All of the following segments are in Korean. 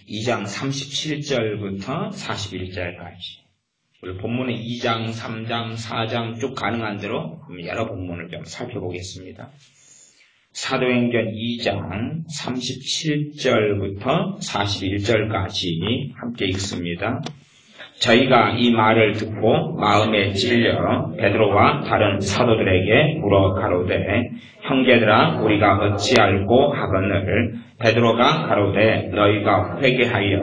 2장 37절부터 41절까지. 우리 본문은 2장, 3장, 4장 쭉 가능한 대로 여러 본문을 좀 살펴보겠습니다. 사도행전 2장 37절부터 41절까지 함께 읽습니다. 저희가 이 말을 듣고 마음에 찔려 베드로와 다른 사도들에게 물어 가로되 형제들아 우리가 어찌 알고 하거늘 베드로가 가로되 너희가 회개하여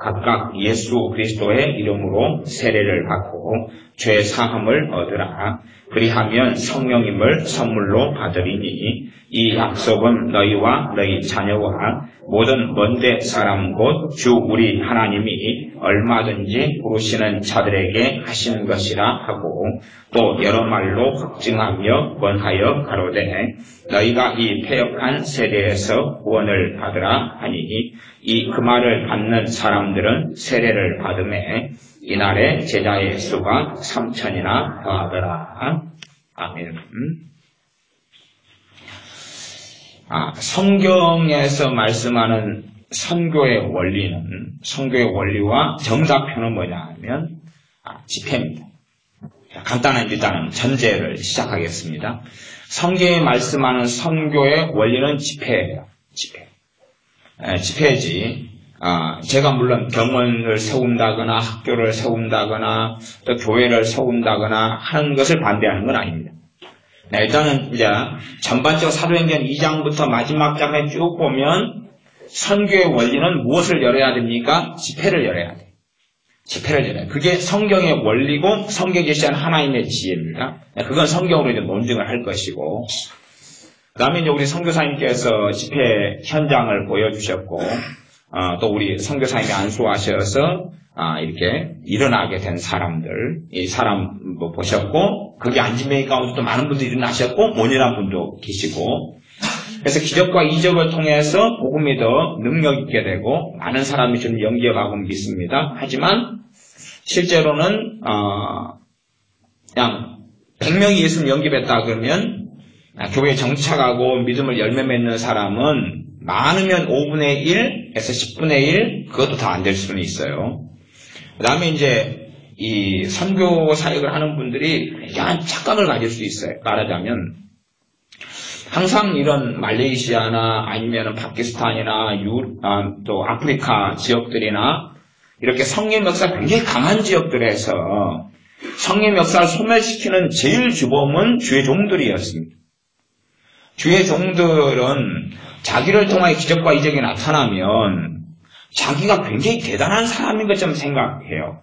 각각 예수 그리스도의 이름으로 세례를 받고 죄 사함을 얻으라. 그리하면 성령임을 선물로 받으리니 이 약속은 너희와 너희 자녀와 모든 먼데 사람 곧 주 우리 하나님이 얼마든지 부르시는 자들에게 하시는 것이라 하고 또 여러 말로 확증하며 권하여 가로되 너희가 이 패역한 세대에서 구원을 받으라 하니 이 그 말을 받는 사람들은 세례를 받음에 이날에 제자의 수가 3,000이나 더하더라. 아멘. 성경에서 말씀하는 선교의 원리와 정답표는 뭐냐 하면 집회입니다. 간단한 일단은 전제를 시작하겠습니다. 성경에 말씀하는 선교의 원리는 집회예요. 집회지. 제가 물론 병원을 세운다거나 학교를 세운다거나 또 교회를 세운다거나 하는 것을 반대하는 건 아닙니다. 일단은 이제 전반적 사도행전 2장부터 마지막 장에 쭉 보면 선교의 원리는 무엇을 열어야 됩니까? 집회를 열어야 돼요. 집회를 열어야 돼요. 그게 성경의 원리고 성경이 제시한 하나님의 지혜입니다. 그건 성경으로 이제 논증을 할 것이고 그 다음에 이제 우리 선교사님께서 집회 현장을 보여주셨고 또 우리 선교사님이 안수하셔서 이렇게 일어나게 된 사람들, 이 사람 보셨고, 거기 앉은 명 가운데 또 많은 분들이 일어나셨고, 모녀란 분도 계시고, 그래서 기적과 이적을 통해서 복음이 더 능력 있게 되고, 많은 사람이 좀 연기해가고 믿습니다. 하지만, 실제로는, 그냥, 100명이 예수님 영접했다 그러면, 교회에 정착하고 믿음을 열매 맺는 사람은, 많으면 5분의 1에서 10분의 1, 그것도 다 안 될 수는 있어요. 그 다음에 이제, 이 선교 사역을 하는 분들이 굉장한 착각을 가질 수 있어요. 말하자면, 항상 이런 말레이시아나 아니면 파키스탄이나 또 아프리카 지역들이나 이렇게 성령 역사가 굉장히 강한 지역들에서 성령 역사를 소멸시키는 제일 주범은 주의 종들이었습니다. 주의 종들은 자기를 통하여 기적과 이적이 나타나면 자기가 굉장히 대단한 사람인 것처럼 생각해요.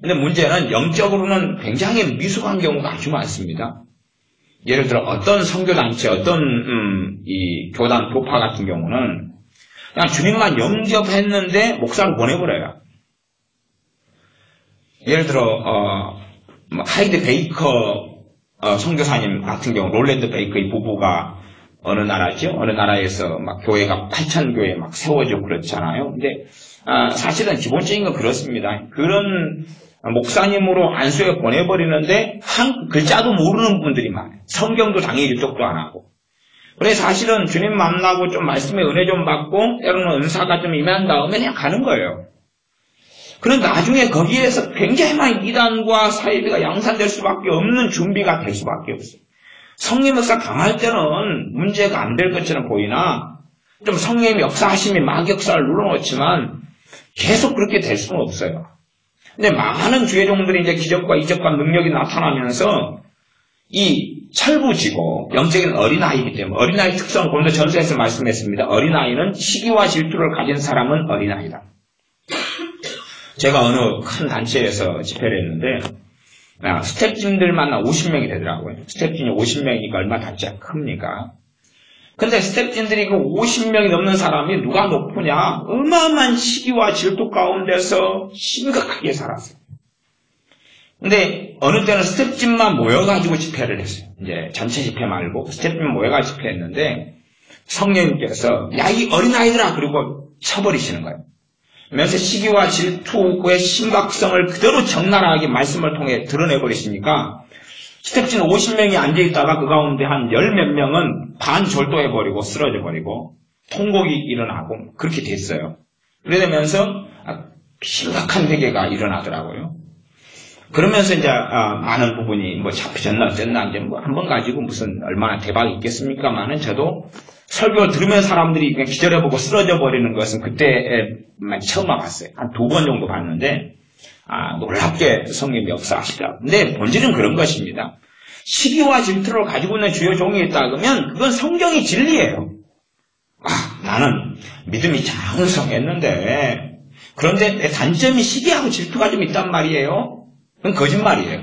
근데 문제는 영적으로는 굉장히 미숙한 경우가 아주 많습니다. 예를 들어 어떤 선교단체, 어떤 이 교단 교파 같은 경우는 그냥 주님만 영접했는데 목사를 보내버려요. 예를 들어 하이드 베이커 선교사님 같은 경우 롤랜드 베이커 이 부부가 어느 나라죠? 어느 나라에서 막 교회가 8,000교회 막 세워지고 그렇잖아요. 근데 사실은 기본적인 건 그렇습니다. 그런 목사님으로 안수에 보내버리는데 한 글자도 모르는 분들이 많아요. 성경도 당연히 일독도 안 하고. 그래서 사실은 주님 만나고 좀 말씀의 은혜 좀 받고 때로는 은사가 좀 임한 다음에 그냥 가는 거예요. 그런데 나중에 거기에서 굉장히 많은 이단과 사이비가 양산될 수밖에 없는 준비가 될 수밖에 없어요. 성령 역사 강할 때는 문제가 안 될 것처럼 보이나 좀 성령의 역사하심이 막 역사를 눌러놓지만 계속 그렇게 될 수는 없어요. 근데 많은 주의 종들이 이제 기적과 이적과 능력이 나타나면서 이 철부지고 영적인 어린아이이기 때문에 어린아이 특성은 고린도 전서에서 말씀했습니다. 어린아이는 시기와 질투를 가진 사람은 어린아이다. 제가 어느 큰 단체에서 집회를 했는데 스태프진들만 50명이 되더라고요. 스태프진이 50명이니까 얼마 단체가 큽니까? 근데 스태프진들이 그 50명이 넘는 사람이 누가 높으냐? 어마어마한 시기와 질투 가운데서 심각하게 살았어요. 근데 어느 때는 스태프진만 모여가지고 집회를 했어요. 이제 전체 집회 말고 스태프진 모여가지고 집회했는데 성령님께서 야, 이 어린아이들아! 그리고 쳐버리시는 거예요. 그러면서 시기와 질투의 심각성을 그대로 적나라하게 말씀을 통해 드러내버리시니까 스태프진 50명이 앉아있다가 그 가운데 한 10몇 명은 반절도해버리고 쓰러져버리고 통곡이 일어나고 그렇게 됐어요. 그러면서 심각한 회개가 일어나더라고요. 그러면서 이제 많은 부분이 뭐 잡히셨나 어쨌나 이제 뭐 한 번 가지고 무슨 얼마나 대박이 있겠습니까만은 저도 설교 들으면 사람들이 그냥 기절해보고 쓰러져 버리는 것은 그때만 처음 와봤어요. 한 2번 정도 봤는데 놀랍게 성령이 역사하시더라고요. 근데 본질은 그런 것입니다. 시기와 질투를 가지고 있는 주여 종이 있다 그러면 그건 성경이 진리예요. 나는 믿음이 장성했는데 그런데 내 단점이 시기하고 질투가 좀 있단 말이에요. 그건 거짓말이에요.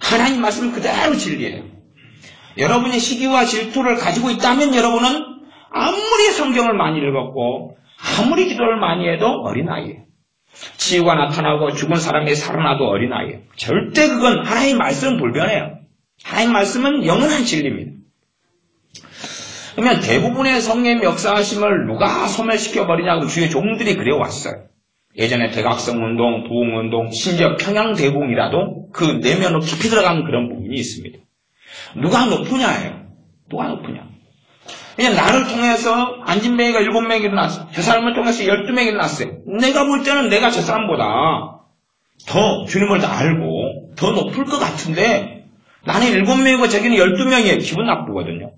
하나님 말씀은 그대로 진리예요. 여러분이 시기와 질투를 가지고 있다면 여러분은 아무리 성경을 많이 읽었고 아무리 기도를 많이 해도 어린아이예요. 치유가 나타나고 죽은 사람이 살아나도 어린아이예요. 절대 그건 하나님 말씀은 불변해요. 하나님 말씀은 영원한 진리입니다. 그러면 대부분의 성령의 역사하심을 누가 소멸시켜버리냐고 주의 종들이 그래왔어요. 예전에 대각성운동, 부흥운동, 심지어 평양대붕이라도 그 내면으로 깊이 들어가는 그런 부분이 있습니다. 누가 높으냐예요. 누가 높으냐. 그냥 나를 통해서 안진뱅이가 7명이 일어났어요. 저 사람을 통해서 12명이 일어났어요. 내가 볼 때는 내가 저 사람보다 더 주님을 더 알고 더 높을 것 같은데 나는 7명이고 저기는 12명이에요. 기분 나쁘거든요.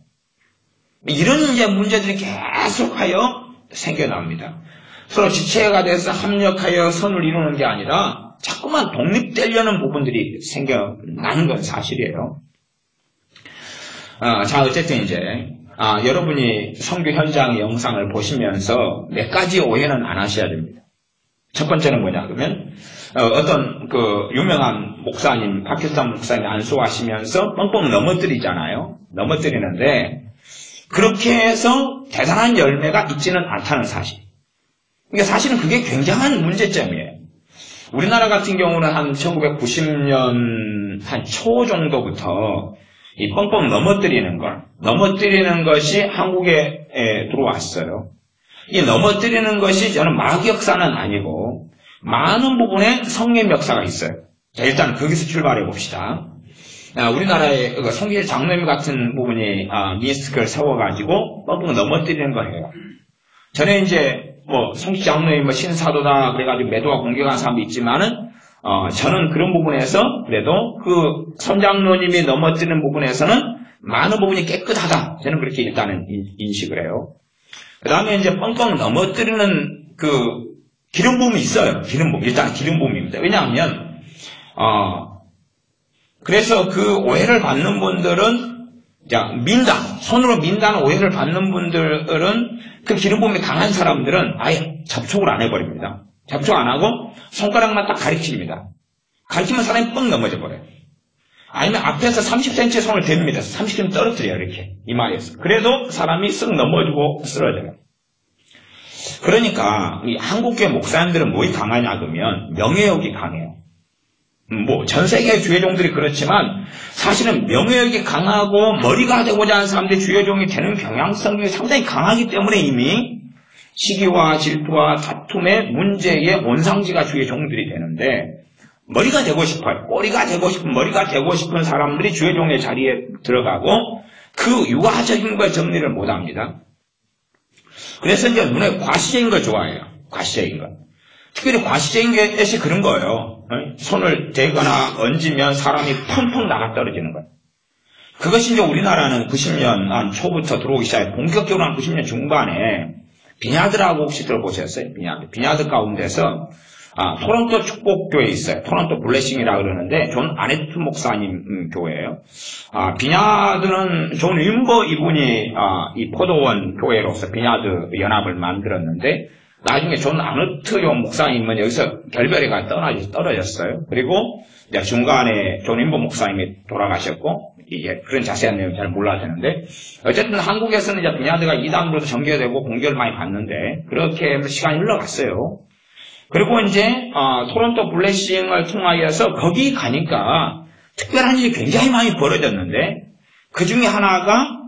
이런 이제 문제들이 계속하여 생겨납니다. 서로 지체가 돼서 합력하여 선을 이루는 게 아니라 자꾸만 독립되려는 부분들이 생겨나는 건 사실이에요. 자, 어쨌든 이제 여러분이 선교 현장의 영상을 보시면서 몇 가지 오해는 안 하셔야 됩니다. 첫 번째는 뭐냐 그러면 어떤 그 유명한 목사님, 파키스탄 목사님 안수하시면서 뻥뻥 넘어뜨리잖아요. 넘어뜨리는데 그렇게 해서 대단한 열매가 있지는 않다는 사실. 그러니까 사실은 그게 굉장한 문제점이에요. 우리나라 같은 경우는 한 1990년 한 초 정도부터 이 뻥뻥 넘어뜨리는 것이 한국에 들어왔어요. 이 넘어뜨리는 것이 저는 막 역사는 아니고 많은 부분에 성령 역사가 있어요. 자, 일단 거기서 출발해 봅시다. 우리나라의 성길 장로님 같은 부분이 미스틱을 세워가지고 뻥뻥 넘어뜨리는 거예요. 전에 이제 성길 장로님 신사도다 그래가지고 매도와 공격한 사람도 있지만은 저는 그런 부분에서 그래도 그 선장로님이 넘어뜨리는 부분에서는 많은 부분이 깨끗하다. 저는 그렇게 일단은 인식을 해요. 그 다음에 이제 뻥뻥 넘어뜨리는 그 기름 부음이 있어요. 일단 기름 부음입니다. 왜냐하면 그래서 그 오해를 받는 분들은 손으로 민다는 오해를 받는 분들은 그 기름 부음이 강한 사람들은 아예 접촉을 안 해버립니다. 접촉 안 하고 손가락만 딱 가리킵니다. 가리키면 사람이 뻥 넘어져 버려요. 아니면 앞에서 30cm 손을 댑니다. 30cm 떨어뜨려요. 이렇게 이마에서. 그래도 사람이 쓱 넘어지고 쓰러져요. 그러니까 이 한국교회 목사님들은 뭐이 강하냐 그러면 명예욕이 강해요. 전 세계 주여종들이 그렇지만 사실은 명예욕이 강하고 머리가 되고자 하는 사람들이 주여종이 되는 경향성이 상당히 강하기 때문에 이미 시기와 질투와 다툼의 문제의 원상지가 주의 종들이 되는데 머리가 되고 싶어요. 머리가 되고 싶은 사람들이 주의 종의 자리에 들어가고 그 유아적인 걸 정리를 못합니다. 그래서 이제 눈에 과시적인 걸 좋아해요. 과시적인 거. 특별히 과시적인 것이 그런 거예요. 손을 대거나 얹으면 사람이 펑펑 나가 떨어지는 거예요. 그것이 이제 우리나라는 90년 한 초부터 들어오기 시작해 본격적으로 한 90년 중반에 비냐드라고 혹시 들어보셨어요? 비냐드 가운데서 토론토 축복교회 있어요. 토론토 블레싱이라고 그러는데 존 아네트 목사님 교회예요. 비냐드는 존 윈버 이분이 이 포도원 교회로서 비냐드 연합을 만들었는데 나중에 존 아네트 목사님은 여기서 결별해가 떨어졌어요. 그리고 이제 중간에 존 윈버 목사님이 돌아가셨고 그런 자세한 내용 잘 몰라야 되는데 어쨌든 한국에서는 이제 비냐드가 이단으로도 전개되고 공격을 많이 받는데 그렇게 해서 시간이 흘러갔어요. 그리고 이제 토론토 블레싱을 통하여서 거기 가니까 특별한 일이 굉장히 많이 벌어졌는데 그 중에 하나가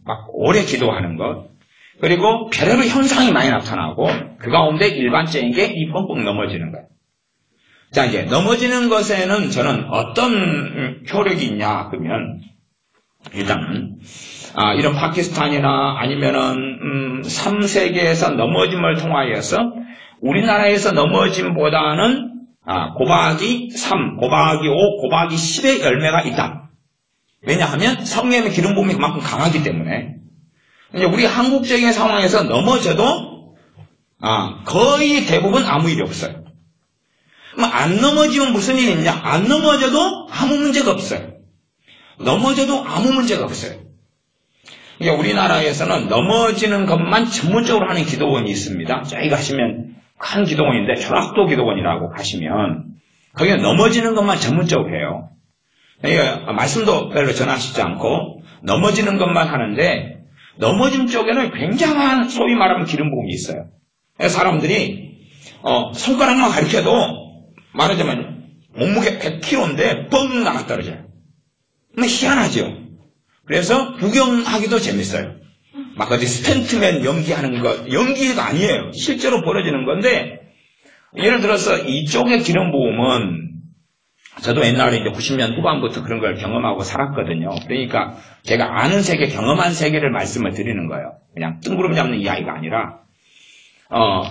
막 오래 기도하는 것 그리고 별의별 현상이 많이 나타나고 그 가운데 일반적인 게 이 뻥뻥 넘어지는 거예요. 자, 이제 넘어지는 것에는 저는 어떤 효력이 있냐 그러면 일단은 이런 파키스탄이나 아니면은 3세계에서 넘어짐을 통하여서 우리나라에서 넘어짐보다는 곱하기 3, 곱하기 5, 곱하기 10의 열매가 있다. 왜냐하면 성령의 기름 부음이 그만큼 강하기 때문에. 이제 우리 한국적인 상황에서 넘어져도 거의 대부분 아무 일이 없어요. 안 넘어지면 무슨 일이 있냐? 안 넘어져도 아무 문제가 없어요. 넘어져도 아무 문제가 없어요. 그러니까 우리나라에서는 넘어지는 것만 전문적으로 하는 기도원이 있습니다. 저희 가시면 큰 기도원인데 초락도 기도원이라고 가시면 거기는 넘어지는 것만 전문적으로 해요. 그러니까 말씀도 별로 전하시지 않고 넘어지는 것만 하는데 넘어짐 쪽에는 굉장한 소위 말하면 기름 부음이 있어요. 사람들이 손가락만 가리켜도 말하자면 몸무게 100kg인데 뻥 나가 떨어져요. 희한하죠. 그래서 구경하기도 재밌어요. 막 어디 스탠트맨 연기하는 거, 연기가 아니에요. 실제로 벌어지는 건데, 예를 들어서 이쪽의 기름 부음은 저도 옛날에 이제 90년 후반부터 그런 걸 경험하고 살았거든요. 그러니까 제가 아는 세계, 경험한 세계를 말씀을 드리는 거예요. 그냥 뜬구름 잡는 이야기가 아니라,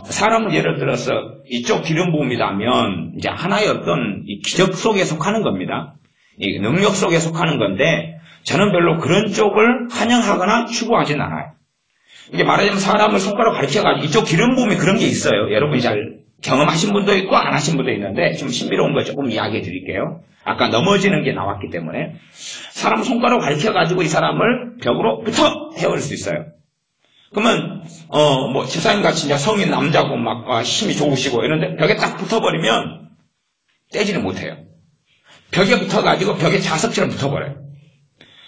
사람은 예를 들어서 이쪽 기름 부음이라면 이제 하나의 어떤 이 기적 속에 속하는 겁니다. 이 능력 속에 속하는 건데, 저는 별로 그런 쪽을 환영하거나 추구하진 않아요. 이게 말하자면 사람을 손가락 가르쳐가지고 이쪽 기름 부음이 그런 게 있어요. 여러분이 잘 경험하신 분도 있고 안 하신 분도 있는데 좀 신비로운 거 조금 이야기해 드릴게요. 아까 넘어지는 게 나왔기 때문에 사람 손가락 가르쳐가지고 이 사람을 벽으로 붙어 태워줄 수 있어요. 그러면 집사님 같이 이제 성인 남자고 막 힘이 좋으시고 이런데 벽에 딱 붙어버리면 떼지를 못해요. 벽에 붙어가지고 벽에 자석처럼 붙어버려요.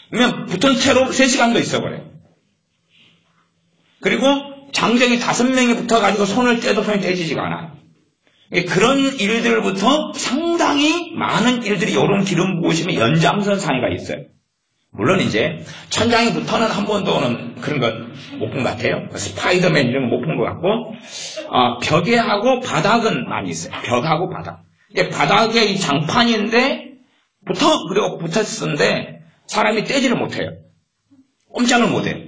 그러면 붙은 채로 3시간도 있어버려요. 그리고 장정이 5명이 붙어가지고 손을 떼도 손이 떼지지가 않아요. 그런 일들부터 상당히 많은 일들이 이런 기름 부으심의 연장선상에가 있어요. 물론 이제 천장에 붙어는 한 번도는 그런 건 못 본 것 같아요. 스파이더맨 이런 거 못 본 것 같고 벽에하고 바닥은 많이 있어요. 벽하고 바닥. 바닥에 이 장판인데 그리고 붙었는데 사람이 떼지를 못해요. 꼼짝을 못해요.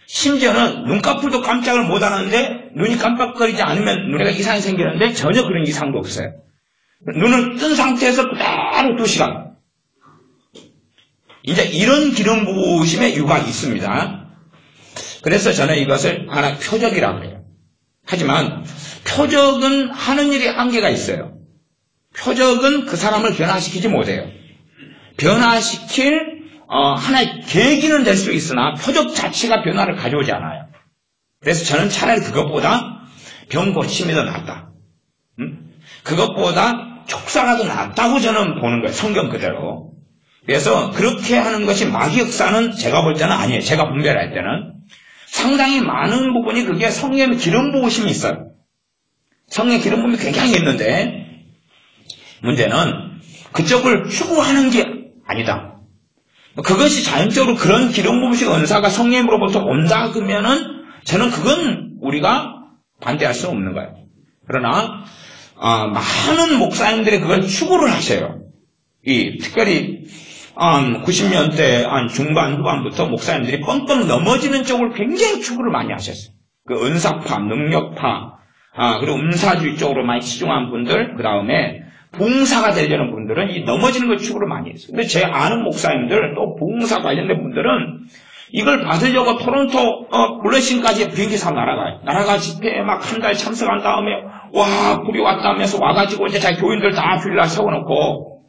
심지어는 눈꺼풀도 깜짝을 못하는데 눈이 깜빡거리지 않으면 눈에가 이상이 생기는데 전혀 그런 이상도 없어요. 눈을 뜬 상태에서 그대로 2시간. 이제 이런 기름 부으심의 유곽이 있습니다. 그래서 저는 이것을 하나 표적이라고 해요. 하지만 표적은 하는 일이 한계가 있어요. 표적은 그 사람을 변화시키지 못해요. 변화시킬 하나의 계기는 될 수 있으나 표적 자체가 변화를 가져오지 않아요. 그래서 저는 차라리 그것보다 병 고침이 더 낫다. 그것보다 촉사가 더 낫다고 저는 보는 거예요. 성경 그대로. 그래서 그렇게 하는 것이 마귀 역사는 제가 볼 때는 아니에요. 제가 분별할 때는. 상당히 많은 부분이 그게 성령의 기름 부으심이 있어요. 성령의 기름 부음이 굉장히 있는데 문제는 그쪽을 추구하는 게 아니다. 그것이 자연적으로 그런 기름 부으심 은사가 성령으로부터 온다 그러면은 저는 그건 우리가 반대할 수 없는 거예요. 그러나 많은 목사님들이 그걸 추구를 하셔요. 특별히 90년대 중반 후반부터 목사님들이 뻥뻥 넘어지는 쪽을 굉장히 추구를 많이 하셨어요. 그 은사파, 능력파, 그리고 음사주의 쪽으로 많이 치중한 분들, 그 다음에 봉사가 되려는 분들은 이 넘어지는 걸 추구를 많이 했어요. 근데 제 아는 목사님들, 또 봉사 관련된 분들은 이걸 받으려고 토론토 블레싱까지 비행기사 날아가요. 날아가 집회에 막 한 달 참석한 다음에 와 불이 왔다면서 와가지고 이제 자기 교인들 다 빌라 세워놓고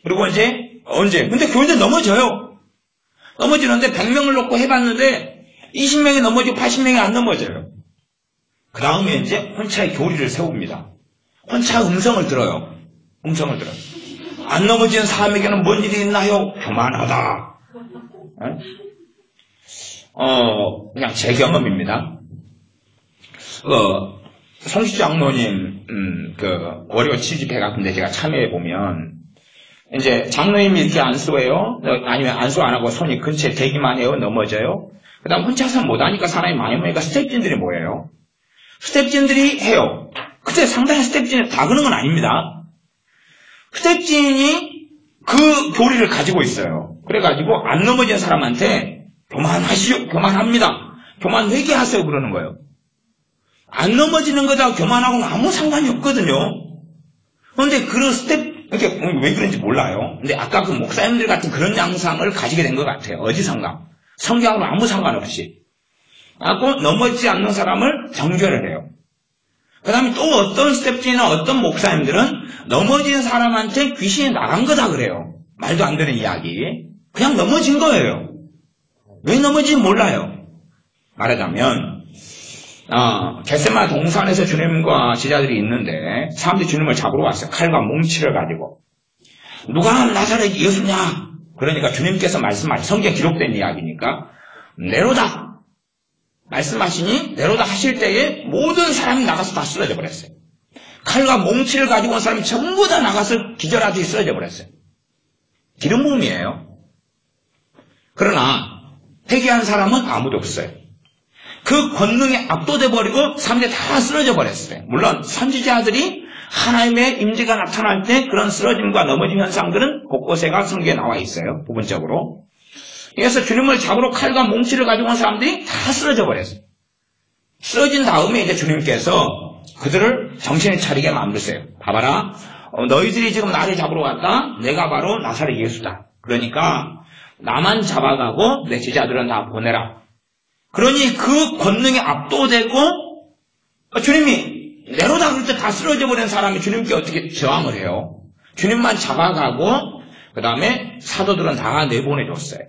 그리고 이제 언제? 근데 교인들 넘어져요. 넘어지는데 100명을 놓고 해봤는데 20명이 넘어지고 80명이 안 넘어져요. 그 다음에 이제 혼자의 교리를 세웁니다. 혼자 음성을 들어요. 음성을 들어요. 안 넘어지는 사람에게는 뭔 일이 있나요? 교만하다. 그냥 제 경험입니다. 송시주 장로님, 월요 치집회 같은데 제가 참여해보면, 이제 장로님이 이렇게 안수해요. 아니면 안수 안 하고 손이 근처에 대기만 해요. 넘어져요. 그 다음 혼자서 못하니까 사람이 많이 모이니까 스텝진들이 모여요. 스텝진들이 해요. 그때 상당히 스텝진이 다 그런 건 아닙니다. 스텝진이 그 교리를 가지고 있어요. 그래가지고 안 넘어진 사람한테 교만하시오, 교만합니다. 교만 회개하세요 그러는 거예요. 안 넘어지는 거다 교만하고는 아무 상관이 없거든요. 그런데 그런 스텝, 왜 그런지 몰라요. 근데 아까 그 목사님들 같은 그런 양상을 가지게 된 것 같아요. 어디선가. 성경하고 아무 상관없이. 꼭 넘어지지 않는 사람을 정죄를 해요. 그 다음에 또 어떤 스텝지나 어떤 목사님들은 넘어진 사람한테 귀신이 나간 거다 그래요. 말도 안 되는 이야기. 그냥 넘어진 거예요. 왜 넘어진지 몰라요. 말하자면 겟세마네 동산에서 주님과 제자들이 있는데 사람들이 주님을 잡으러 왔어요. 칼과 뭉치를 가지고. 누가 나사렛 예수냐? 그러니까 주님께서 말씀하신 성경에 기록된 이야기니까 내로다 말씀하시니 내로다 하실 때에 모든 사람이 나가서 다 쓰러져 버렸어요. 칼과 뭉치를 가지고 온 사람이 전부 다 나가서 기절하듯이 쓰러져 버렸어요. 기름 부음이에요. 그러나 회개한 사람은 아무도 없어요. 그 권능에 압도돼 버리고 사람들이 다 쓰러져 버렸어요. 물론 선지자들이 하나님의 임재가 나타날 때 그런 쓰러짐과 넘어짐 현상들은 곳곳에가 성경에 나와 있어요. 부분적으로. 그래서 주님을 잡으러 칼과 뭉치를 가지고 온 사람들이 다 쓰러져 버렸어요. 쓰러진 다음에 이제 주님께서 그들을 정신을 차리게 만드세요. 봐봐라. 너희들이 지금 나를 잡으러 왔다. 내가 바로 나사렛 예수다. 그러니까 나만 잡아가고 내 제자들은 다 보내라. 그러니 그 권능에 압도되고 주님이 내로다 그럴 때 다 쓰러져 버린 사람이 주님께 어떻게 저항을 해요? 주님만 잡아가고 그 다음에 사도들은 다 내보내줬어요.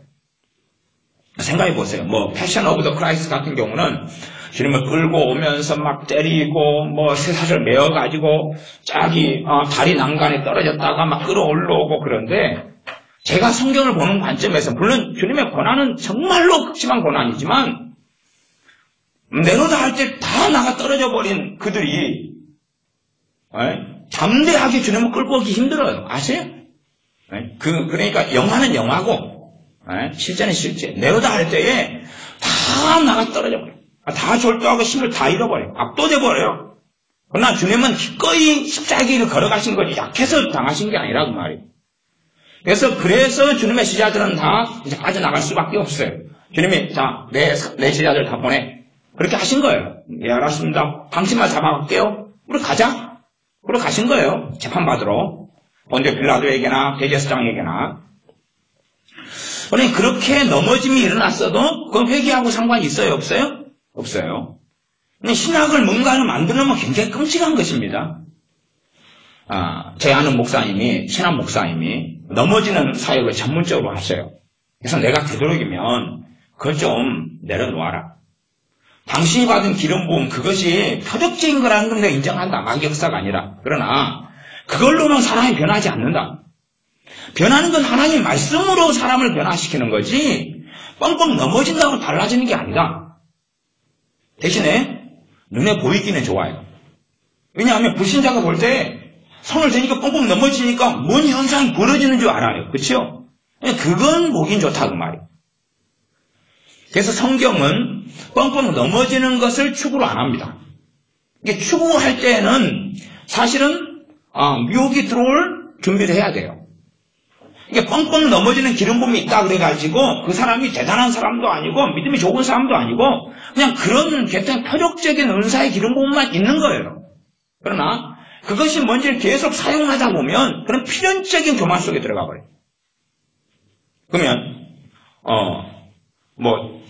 생각해 보세요. 패션 오브 더 크라이스트 같은 경우는 주님을 끌고 오면서 막 때리고 쇠사슬 메어가지고 짝이 다리 난간에 떨어졌다가 막 끌어올라오고 그런데 제가 성경을 보는 관점에서 물론 주님의 고난은 정말로 극심한 고난이지만 내로다 할 때 다 나가 떨어져 버린 그들이 담대하게 주님을 끌고 오기 힘들어요. 아세요? 그러니까 영화는 영화고 실제는 실제. 내로다 할 때에 다 나가 떨어져 버려요. 다 졸도하고 힘을 다 잃어버려요. 압도돼 버려요. 그러나 주님은 기꺼이 십자가를 걸어가신 거지 약해서 당하신 게 아니라 그 말이에요. 그래서 주님의 제자들은 다 이제 빠져나갈 수밖에 없어요. 주님이 내 제자들 다 보내. 그렇게 하신 거예요. 예, 알았습니다. 당신만 잡아갈게요. 우리 가자. 그러고 가신 거예요. 재판받으러. 본디오 빌라도에게나 대제사장에게나. 그러니 그렇게 넘어짐이 일어났어도 그건 회개하고 상관이 있어요? 없어요? 없어요. 신학을 뭔가를 만들려면 굉장히 끔찍한 것입니다. 제 아는 목사님이, 신학 목사님이 넘어지는 사역을 전문적으로 하세요. 그래서 내가 되도록이면 그걸 좀 내려놓아라. 당신이 받은 기름 부음 그것이 표적적인 거라는 건 내가 인정한다. 막역사가 아니라. 그러나 그걸로는 사람이 변하지 않는다. 변하는 건 하나님의 말씀으로 사람을 변화시키는 거지 뻥뻥 넘어진다고 달라지는 게 아니다. 대신에 눈에 보이기는 좋아요. 왜냐하면 불신자가 볼 때 손을 대니까 뻥뻥 넘어지니까 뭔 현상이 벌어지는 줄 알아요. 그렇죠? 그건 보긴 좋다 그 말이에요. 그래서 성경은 뻥뻥 넘어지는 것을 추구로 안 합니다. 이게 추구할 때는 사실은 유혹이 들어올 준비를 해야 돼요. 이게 뻥뻥 넘어지는 기름 부음이 있다 그래가지고 그 사람이 대단한 사람도 아니고 믿음이 좋은 사람도 아니고 그냥 그런 굉장히 표적적인 은사의 기름 부음만 있는 거예요. 그러나 그것이 뭔지를 계속 사용하다 보면 그런 필연적인 교만 속에 들어가 버려요. 그러면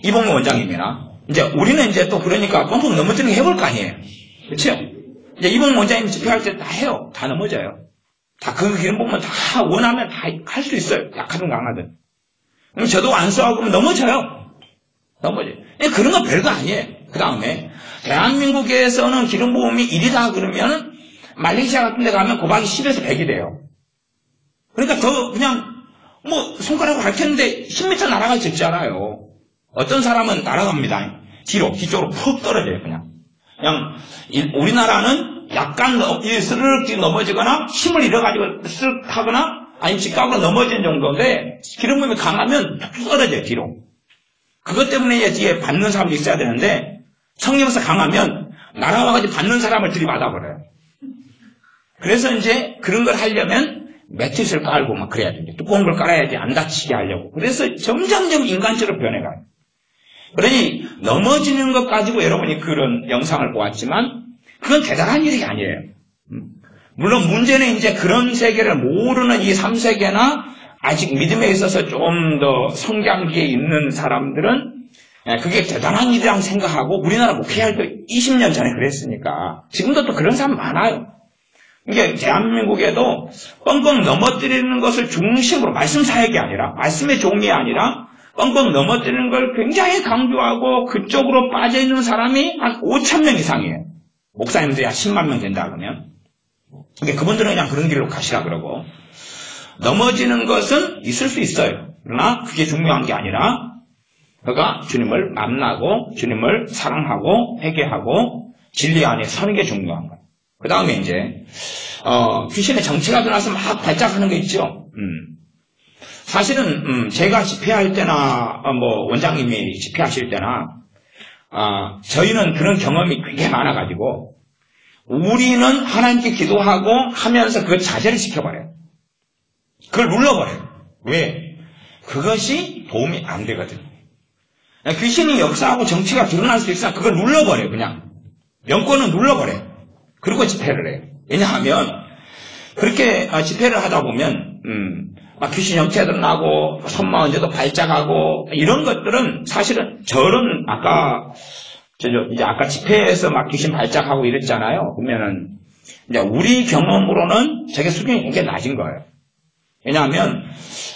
이봉로 원장님이나 이제 우리는 이제 또 그러니까 뻥뻥 넘어지는 거 해볼 거 아니에요. 그렇죠? 이제 이봉로 원장님 집회할 때 다 해요. 다 넘어져요. 다 그 기름 보면 다 원하면 다 할 수 있어요. 약하든 강하든. 그럼 저도 안 써하고 넘어져요. 넘어져요. 그런 건 별거 아니에요. 그 다음에 대한민국에서는 기름 부음이 1이다 그러면 말레이시아 같은 데 가면 곱하기 10에서 100이 돼요. 그러니까 더 그냥 손가락으로 핥혔는데 10m 날아갈 수 있잖아요. 어떤 사람은 날아갑니다. 뒤쪽으로 푹 떨어져요. 그냥 우리나라는 약간 스르륵 넘어지거나 힘을 잃어가지고 쓱 하거나 아니면 직각으로 넘어지는 정도인데 기름 부음이 강하면 툭 떨어져요. 뒤로. 그것 때문에 뒤에 받는 사람도 있어야 되는데 성령에서 강하면 날아와가지고 받는 사람을 들이받아버려요. 그래서 이제 그런 걸 하려면 매트를 깔고 막 그래야 돼요. 두꺼운 걸 깔아야지 안 다치게 하려고. 그래서 점점점 인간처럼 변해가요. 그러니 넘어지는 것 가지고 여러분이 그런 영상을 보았지만 그건 대단한 일이 아니에요. 물론 문제는 이제 그런 세계를 모르는 이 3세계나 아직 믿음에 있어서 좀 더 성장기에 있는 사람들은 그게 대단한 일이라고 생각하고 우리나라 목회할 때 20년 전에 그랬으니까 지금도 또 그런 사람 많아요. 이게 대한민국에도 뻥뻥 넘어뜨리는 것을 중심으로 말씀 사역이 아니라 말씀의 종이 아니라 뻥뻥 넘어뜨리는 걸 굉장히 강조하고 그쪽으로 빠져있는 사람이 한 5천 명 이상이에요. 목사님들이 한 10만 명 된다 그러면. 그러니까 그분들은 그냥 그런 길로 가시라 그러고 넘어지는 것은 있을 수 있어요. 그러나 그게 중요한 게 아니라 그가 주님을 만나고 주님을 사랑하고 회개하고 진리 안에 서는 게 중요한 거예요. 그 다음에 이제 귀신의 정체가 들어와서 막 발작하는 게 있죠. 사실은 제가 집회할 때나 원장님이 집회하실 때나 저희는 그런 경험이 굉장히 많아가지고 우리는 하나님께 기도하고 하면서 그걸 자제를 시켜버려요. 그걸 눌러버려요. 왜? 그것이 도움이 안 되거든요. 귀신이 역사하고 정치가 드러날 수 있으나 그걸 눌러버려요. 그냥 영권은 눌러버려요. 그리고 집회를 해요. 왜냐하면 그렇게 집회를 하다 보면 막 귀신 정체도 나고 손마 언제도 발작하고 이런 것들은 사실은 저는 아까 집회에서 막 귀신 발작하고 이랬잖아요. 그러면은 이제 우리 경험으로는 저게 수준이 굉장히 낮은 거예요. 왜냐하면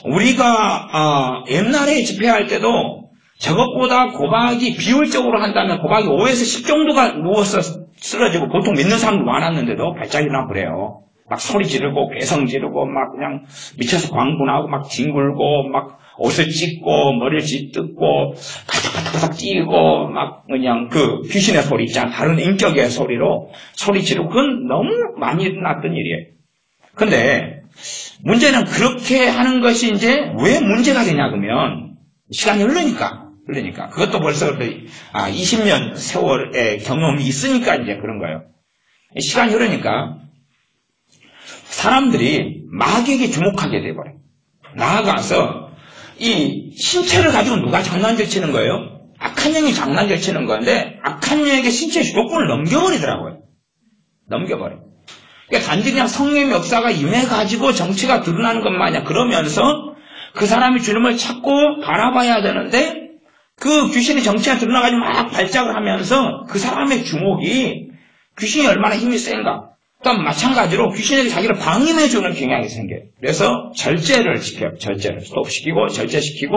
우리가 옛날에 집회할 때도 저것보다 고박이 비율적으로 한다면 고박이 5에서 10 정도가 누워서 쓰러지고 보통 믿는 사람도 많았는데도 발작이 나고 그래요. 막 소리 지르고 괴성 지르고 막 그냥 미쳐서 광분하고 막 뒹굴고 막 옷을 찢고 머리를 찢고 바닥바닥바닥 뛰고 막 그냥 그 귀신의 소리 있잖아. 다른 인격의 소리로 소리 지르고 그건 너무 많이 났던 일이에요. 근데 문제는 그렇게 하는 것이 이제 왜 문제가 되냐 그러면 시간이 흐르니까 그것도 벌써 20년 세월의 경험이 있으니까 이제 그런 거예요. 시간이 흐르니까 사람들이 마귀에게 주목하게 돼버려요. 나아가서 이 신체를 가지고 누가 장난질 치는 거예요? 악한 영이 장난질 치는 건데 악한 영에게 신체의 주도권을 넘겨버리더라고요. 넘겨버려. 그러니까 단지 그냥 성령의 역사가 임해가지고 정치가 드러나는 것 마냥 그러면서 그 사람이 주님을 찾고 바라봐야 되는데 그 귀신이 정치가 드러나가지고 막 발작을 하면서 그 사람의 주목이 귀신이 얼마나 힘이 센가. 그러니까 마찬가지로 귀신에게 자기를 방임해주는 경향이 생겨요. 그래서 절제를 시켜요. 절제를 스톱시키고 절제시키고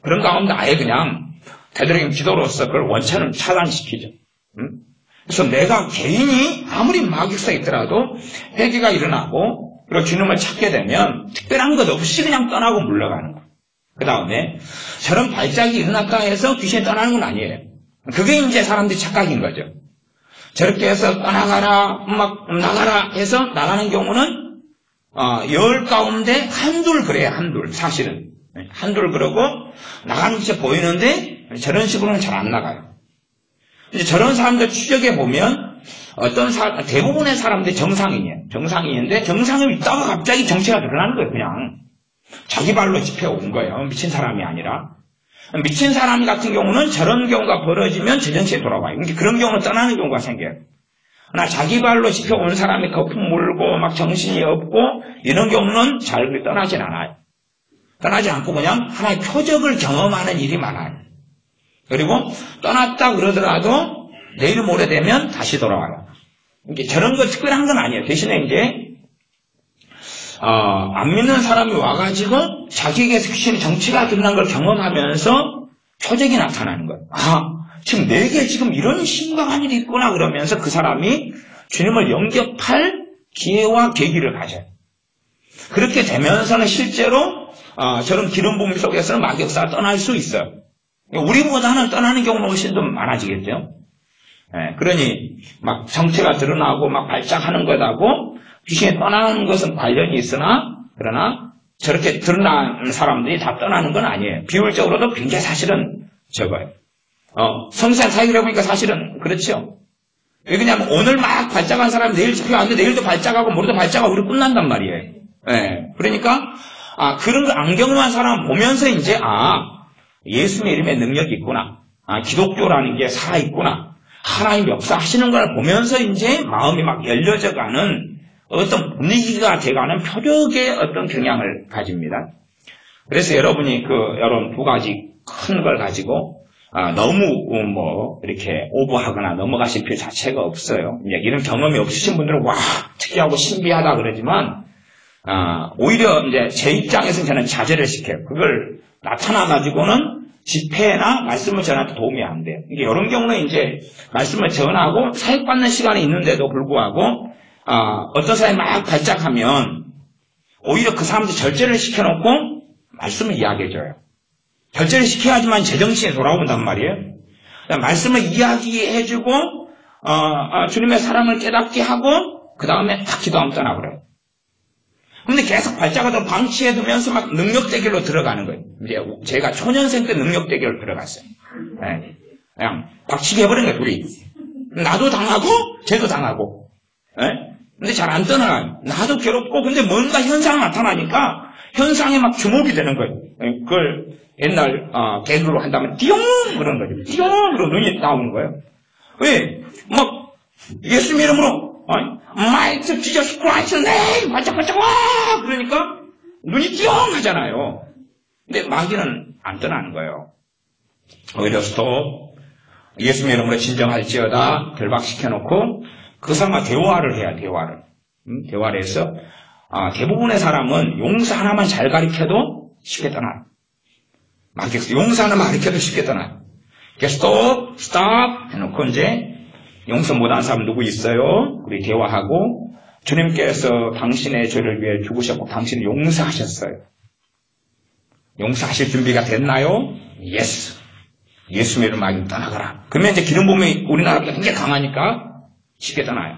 그런 가운데 아예 그냥 되도록이면 기도로서 그걸 원천을 차단시키죠. 그래서 내가 개인이 아무리 마귀가 있더라도 회개가 일어나고 그리고 주님을 찾게 되면 특별한 것 없이 그냥 떠나고 물러가는 거예요. 그 다음에 저런 발작이 일어났다 해서 귀신이 떠나는 건 아니에요. 그게 이제 사람들이 착각인 거죠. 저렇게 해서 떠나가라, 막 나가라 해서 나가는 경우는 10 가운데 한둘 그래요. 한둘 사실은 한둘 그러고 나가는 것이 보이는데 저런 식으로는 잘 안 나가요. 이제 저런 사람들 추적해 보면 대부분의 사람들이 정상인인데 정상이 있다가 갑자기 정체가 드러나는 거예요. 그냥 자기 발로 집회 온 거예요. 미친 사람이 아니라. 미친 사람 같은 경우는 저런 경우가 벌어지면 제정치에 돌아와요. 그런 경우는 떠나는 경우가 생겨요. 그러나 자기 발로 집회 온 사람이 거품 물고 막 정신이 없고 이런 경우는 잘 떠나진 않아요. 떠나지 않고 그냥 하나의 표적을 경험하는 일이 많아요. 그리고 떠났다 그러더라도 내일 모레 되면 다시 돌아와요. 저런 거 특별한 건 아니에요. 대신에 이제 안 믿는 사람이 와가지고 자기에게서 귀신의 정체가 드러난 걸 경험하면서 표적이 나타나는 거예요. 지금 내게 지금 이런 심각한 일이 있구나 그러면서 그 사람이 주님을 영접할 기회와 계기를 가져요. 그렇게 되면서는 실제로 저런 기름 부음 속에서는 마귀 역사가 떠날 수 있어요. 우리보다는 떠나는 경우는 훨씬 더 많아지겠죠. 그러니 막 정체가 드러나고 막 발작하는 것하고 귀신이 떠나는 것은 관련이 있으나 그러나 저렇게 드러난 사람들이 다 떠나는 건 아니에요. 비율적으로도 굉장히 사실은 적어요. 성산 사역을 해보니까 사실은 그렇죠. 왜냐하면 오늘 막 발작한 사람이 내일 집회 왔는데 내일도 발작하고 모레도 발작하고 우리 끝난단 말이에요. 그러니까 그런 걸 안 경험한 사람 보면서 이제 예수님의 이름에 능력이 있구나. 기독교라는 게 살아있구나. 하나님 역사하시는 걸 보면서 이제 마음이 막 열려져 가는 어떤 분위기가 돼가는 표적의 어떤 경향을 가집니다. 그래서 여러분이 여러분 두 가지 큰 걸 가지고 너무 이렇게 오버하거나 넘어가실 필요 자체가 없어요. 이제 이런 경험이 없으신 분들은 와 특이하고 신비하다 그러지만 오히려 이제 제 입장에서는 저는 자제를 시켜요. 그걸 나타나 가지고는 집회나 말씀을 전하는데 도움이 안 돼요. 이게 이런 경우는 이제 말씀을 전하고 사역받는 시간이 있는데도 불구하고 어떤 사람이 막 발작하면 오히려 그 사람들 절제를 시켜놓고 말씀을 이야기해줘요. 절제를 시켜야지만 제정신이 돌아온단 말이에요. 말씀을 이야기해주고 주님의 사랑을 깨닫게 하고 그 다음에 딱 기도하면 떠나버려요. 근데 계속 발작하다 방치해두면서 막 능력대결로 들어가는 거예요. 이제 제가 초년생 때 능력대결로 들어갔어요. 네. 그냥 박치기 해버린 거예요, 둘이. 나도 당하고, 쟤도 당하고. 네? 근데 잘 안 떠나가요. 나도 괴롭고, 근데 뭔가 현상이 나타나니까 현상에 막 주목이 되는 거예요. 그걸 옛날 개그로 한다면 띠용 그런 거죠. 띠용 그런 눈이 나오는 거예요. 왜? 막 예수 이름으로 Might of Jesus Christ's name! 반짝반짝 와! 그러니까 눈이 띠용 하잖아요. 근데 마귀는 안 떠나는 거예요. 오히려 스톱. 예수 이름으로 진정할지어다 결박시켜놓고 그 사람과 대화를 해야 대화를. 대화를 해서 대부분의 사람은 용서 하나만 잘 가르쳐도 쉽게 떠나요. 마귀에서 용서 하나만 가르쳐도 쉽게 떠나요. 스톱, 스톱 해놓고 이제 용서 못한 사람 누구 있어요? 우리 대화하고 주님께서 당신의 죄를 위해 죽으셨고 당신을 용서하셨어요. 용서하실 준비가 됐나요? 예스. 예수 믿으면 마귀는 떠나가라. 그러면 이제 기름 부음이 우리나라가 굉장히 강하니까 쉽게 떠나요.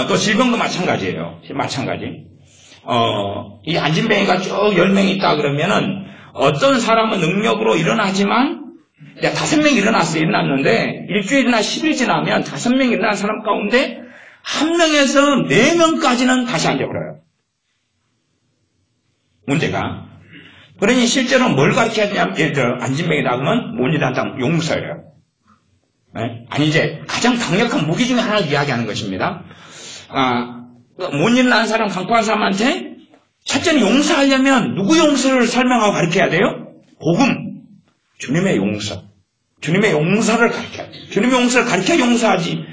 또 질병도 마찬가지예요. 마찬가지. 이 안진뱅이가 쭉 10명이 있다 그러면은 어떤 사람은 능력으로 일어나지만 5명이 일어났는데 일주일이나 10일 지나면 5명이 일어난 사람 가운데 1명에서 4명까지는 다시 앉아버려요. 문제가. 그러니 실제로 뭘 가르쳐야 되냐면 예를 들어 안진뱅이 나가면 못 일어난다면 용서예요. 네? 아니 이제 가장 강력한 무기 중에 하나를 이야기하는 것입니다. 못 일어난 사람, 강포한 사람한테 첫째는 용서하려면 누구 용서를 설명하고 가르쳐야 돼요? 복음. 주님의 용서. 주님의 용서를 가르쳐야 돼요. 주님의 용서를 가르쳐 용서하지.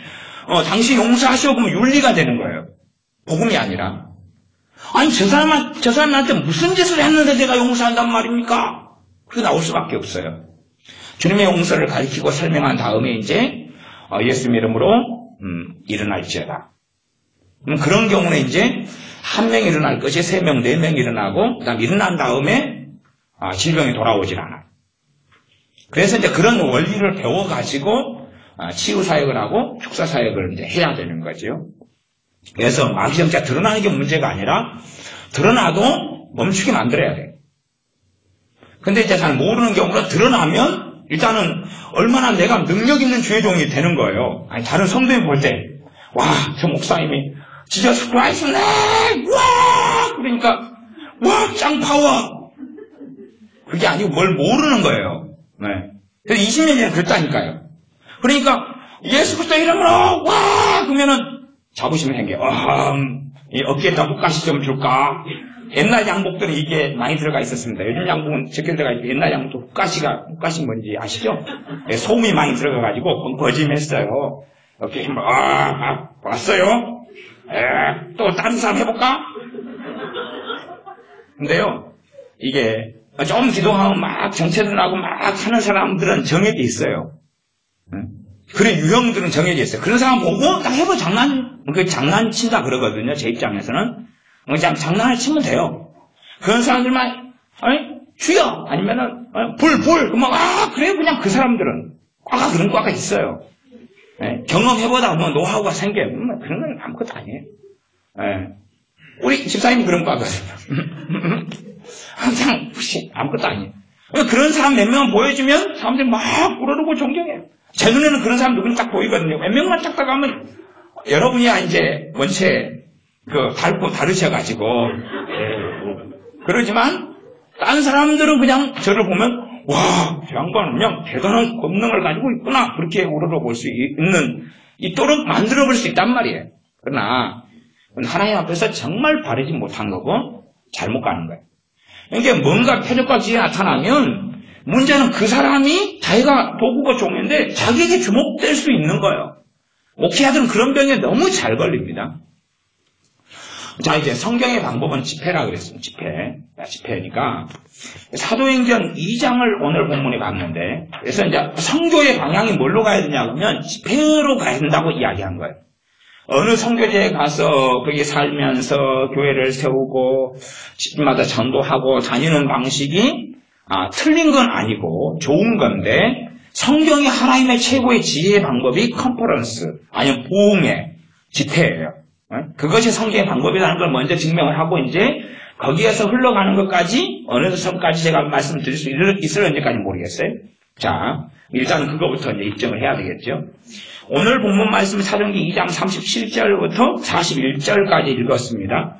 당신 용서하시고 그러면 윤리가 되는 거예요. 복음이 아니라. 아니, 저 사람한테 무슨 짓을 했는데 내가 용서한단 말입니까? 그게 나올 수밖에 없어요. 주님의 용서를 가르치고 설명한 다음에 이제, 예수 이름으로, 일어날지어다. 그런 경우는 이제, 1명 일어날 것이 3명, 4명 일어나고, 그 다음 일어난 다음에, 질병이 돌아오질 않아요. 그래서 이제 그런 원리를 배워가지고, 치유사역을 하고, 축사사역을 이제 해야 되는 거죠. 그래서 마귀정체가 드러나는 게 문제가 아니라, 드러나도 멈추게 만들어야 돼요. 근데 이제 잘 모르는 경우는 드러나면, 일단은 얼마나 내가 능력 있는 주의 종이 되는 거예요. 아니, 다른 성도님 볼 때, 와, 저 목사님이, 지저스 크라이스트 네임! 와! 그러니까, 와, 짱 파워! 그게 아니고 뭘 모르는 거예요. 네. 그래서 20년 전에 그랬다니까요. 그러니까, 예수 그리스도 이름으로, 와! 그러면은, 자부심이 생겨요. 이 어깨에다 훅가시 좀 줄까? 옛날 양복들은 이게 많이 들어가 있었습니다. 요즘 양복은 적게 들어가 있고, 옛날 양복도 훅가시 뭔지 아시죠? 네, 소음이 많이 들어가가지고, 거짐했어요. 어깨 힘을, 봤어요? 또 다른 사람 해볼까? 근데요, 이게, 좀 기도하고 막 정체도 나고 막 하는 사람들은 정해져 있어요. 그런 유형들은 정해져 있어요. 그런 사람 보고 딱 해봐 장난친다 그러거든요. 제 입장에서는. 그냥 장난을 치면 돼요. 그런 사람들만, 주여! 아니면은, 불! 그래요. 그냥 그 사람들은. 그런 과가 있어요. 네, 경험해보다 보면 노하우가 생겨요. 그런 건 아무것도 아니에요. 네. 우리 집사님이 그런 과거든요. 항상 아무것도 아니에요. 그런 사람 몇 명만 보여주면 사람들이 막 우러르고 존경해요. 제 눈에는 그런 사람 누구는 딱 보이거든요. 몇 명만 딱 가면 여러분이야 이제 원체 닳고 다르셔가지고 그러지만 다른 사람들은 그냥 저를 보면 와, 저 양반은 그냥 대단한 권능을 가지고 있구나. 그렇게 우러러볼 수 있도록 만들어볼 수 있단 말이에요. 그러나 하나님 앞에서 정말 바르지 못한 거고 잘못 가는 거예요. 그러니까 뭔가 표적과 지혜 나타나면 문제는 그 사람이 자기가 도구가 종인데 자기에게 주목될 수 있는 거예요. 목회자들은 그런 병에 너무 잘 걸립니다. 자, 이제 성경의 방법은 집회라 그랬습니다. 집회니까 사도행전 2장을 오늘 본문에 봤는데, 그래서 이제 선교의 방향이 뭘로 가야 되냐 그러면 집회로 가야 된다고 이야기한 거예요. 어느 선교지에 가서 거기 살면서 교회를 세우고 집마다 전도하고 다니는 방식이 틀린 건 아니고 좋은 건데, 성경이 하나님의 최고의 지혜의 방법이 컨퍼런스 아니면 부흥회 집회예요. 그것이 성경의 방법이라는 걸 먼저 증명을 하고 이제 거기에서 흘러가는 것까지 어느 선까지 제가 말씀드릴 수 있을런지까지 모르겠어요. 자, 일단 그거부터 이제 입증을 해야 되겠죠. 오늘 본문 말씀 사도행전 2장 37절부터 41절까지 읽었습니다.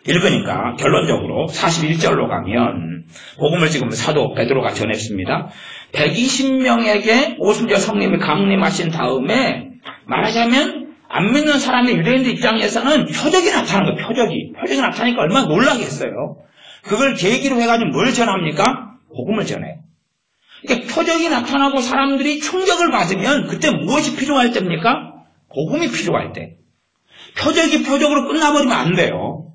읽으니까 결론적으로 41절로 가면 복음을 지금 사도 베드로가 전했습니다. 120명에게 오순절 성령이 강림하신 다음에 말하자면 안 믿는 사람의 유대인들 입장에서는 표적이 나타나는 거예요. 표적이 나타나니까 얼마나 놀라겠어요. 그걸 계기로 해가지고 뭘 전합니까? 복음을 전해요. 그러니까 표적이 나타나고 사람들이 충격을 받으면 그때 무엇이 필요할 때입니까? 복음이 필요할 때. 표적이 표적으로 끝나버리면 안 돼요.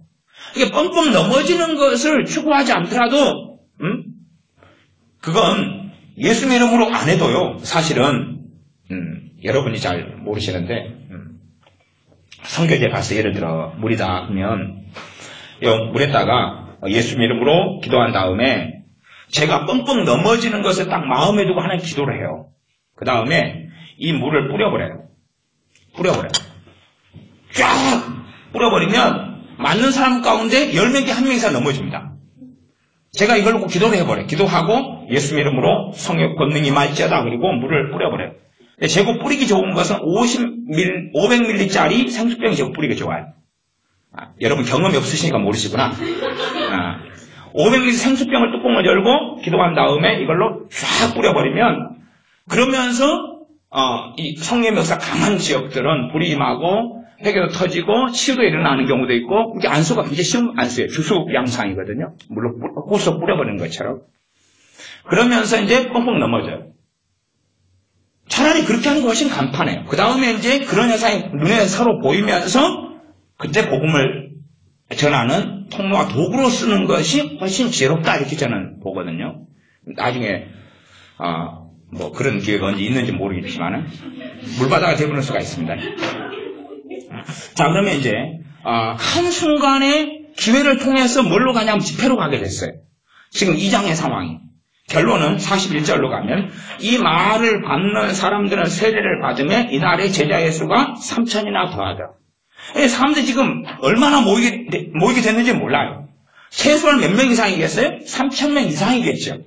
이게 뻥뻥 넘어지는 것을 추구하지 않더라도 그건 예수 이름으로 안 해도요. 사실은 여러분이 잘 모르시는데 선교지에 가서 예를 들어 물이다 하면 물에다가 예수 이름으로 기도한 다음에 제가 뻥뻥 넘어지는 것을 딱 마음에 두고 하는 기도를 해요. 그 다음에 이 물을 뿌려버려요. 쫙 뿌려버리면 맞는 사람 가운데 10명 중 1명 이상 넘어집니다. 제가 이걸 꼭 기도를 해버려요. 기도하고 예수 이름으로 성령 권능이 임할지어다 그리고 물을 뿌려버려요. 제국 뿌리기 좋은 것은 500ml짜리 생수병이 제국 뿌리기 좋아요. 여러분 경험이 없으시니까 모르시구나. 500ml 생수병을 뚜껑을 열고 기도한 다음에 이걸로 쫙 뿌려버리면 그러면서 이 성령의 역사 강한 지역들은 불이 임하고 회개도 터지고 치유도 일어나는 경우도 있고 이게 안수가 굉장히 쉬운 안수예요. 주수 양상이거든요. 물로 호수 뿌려버리는 것처럼. 그러면서 이제 뻥뻥 넘어져요. 차라리 그렇게 하는 거 훨씬 간판해요. 그 다음에 이제 그런 현상이 눈에 서로 보이면서 그때 복음을 전하는 통로와 도구로 쓰는 것이 훨씬 지혜롭다 이렇게 저는 보거든요. 나중에 뭐 그런 기회가 언제 있는지 모르겠지만은 물바다가 되어버릴 수가 있습니다. 자, 그러면 이제 한순간에 기회를 통해서 뭘로 가냐면 집회로 가게 됐어요. 지금 2장의 상황이. 결론은 41절로 가면 이 말을 받는 사람들은 세례를 받으면 이날의 제자의 수가 3,000이나 더하더라. 사람들이 지금 얼마나 모이게 됐는지 몰라요. 최소한 몇 명 이상이겠어요? 3,000명 이상이겠죠.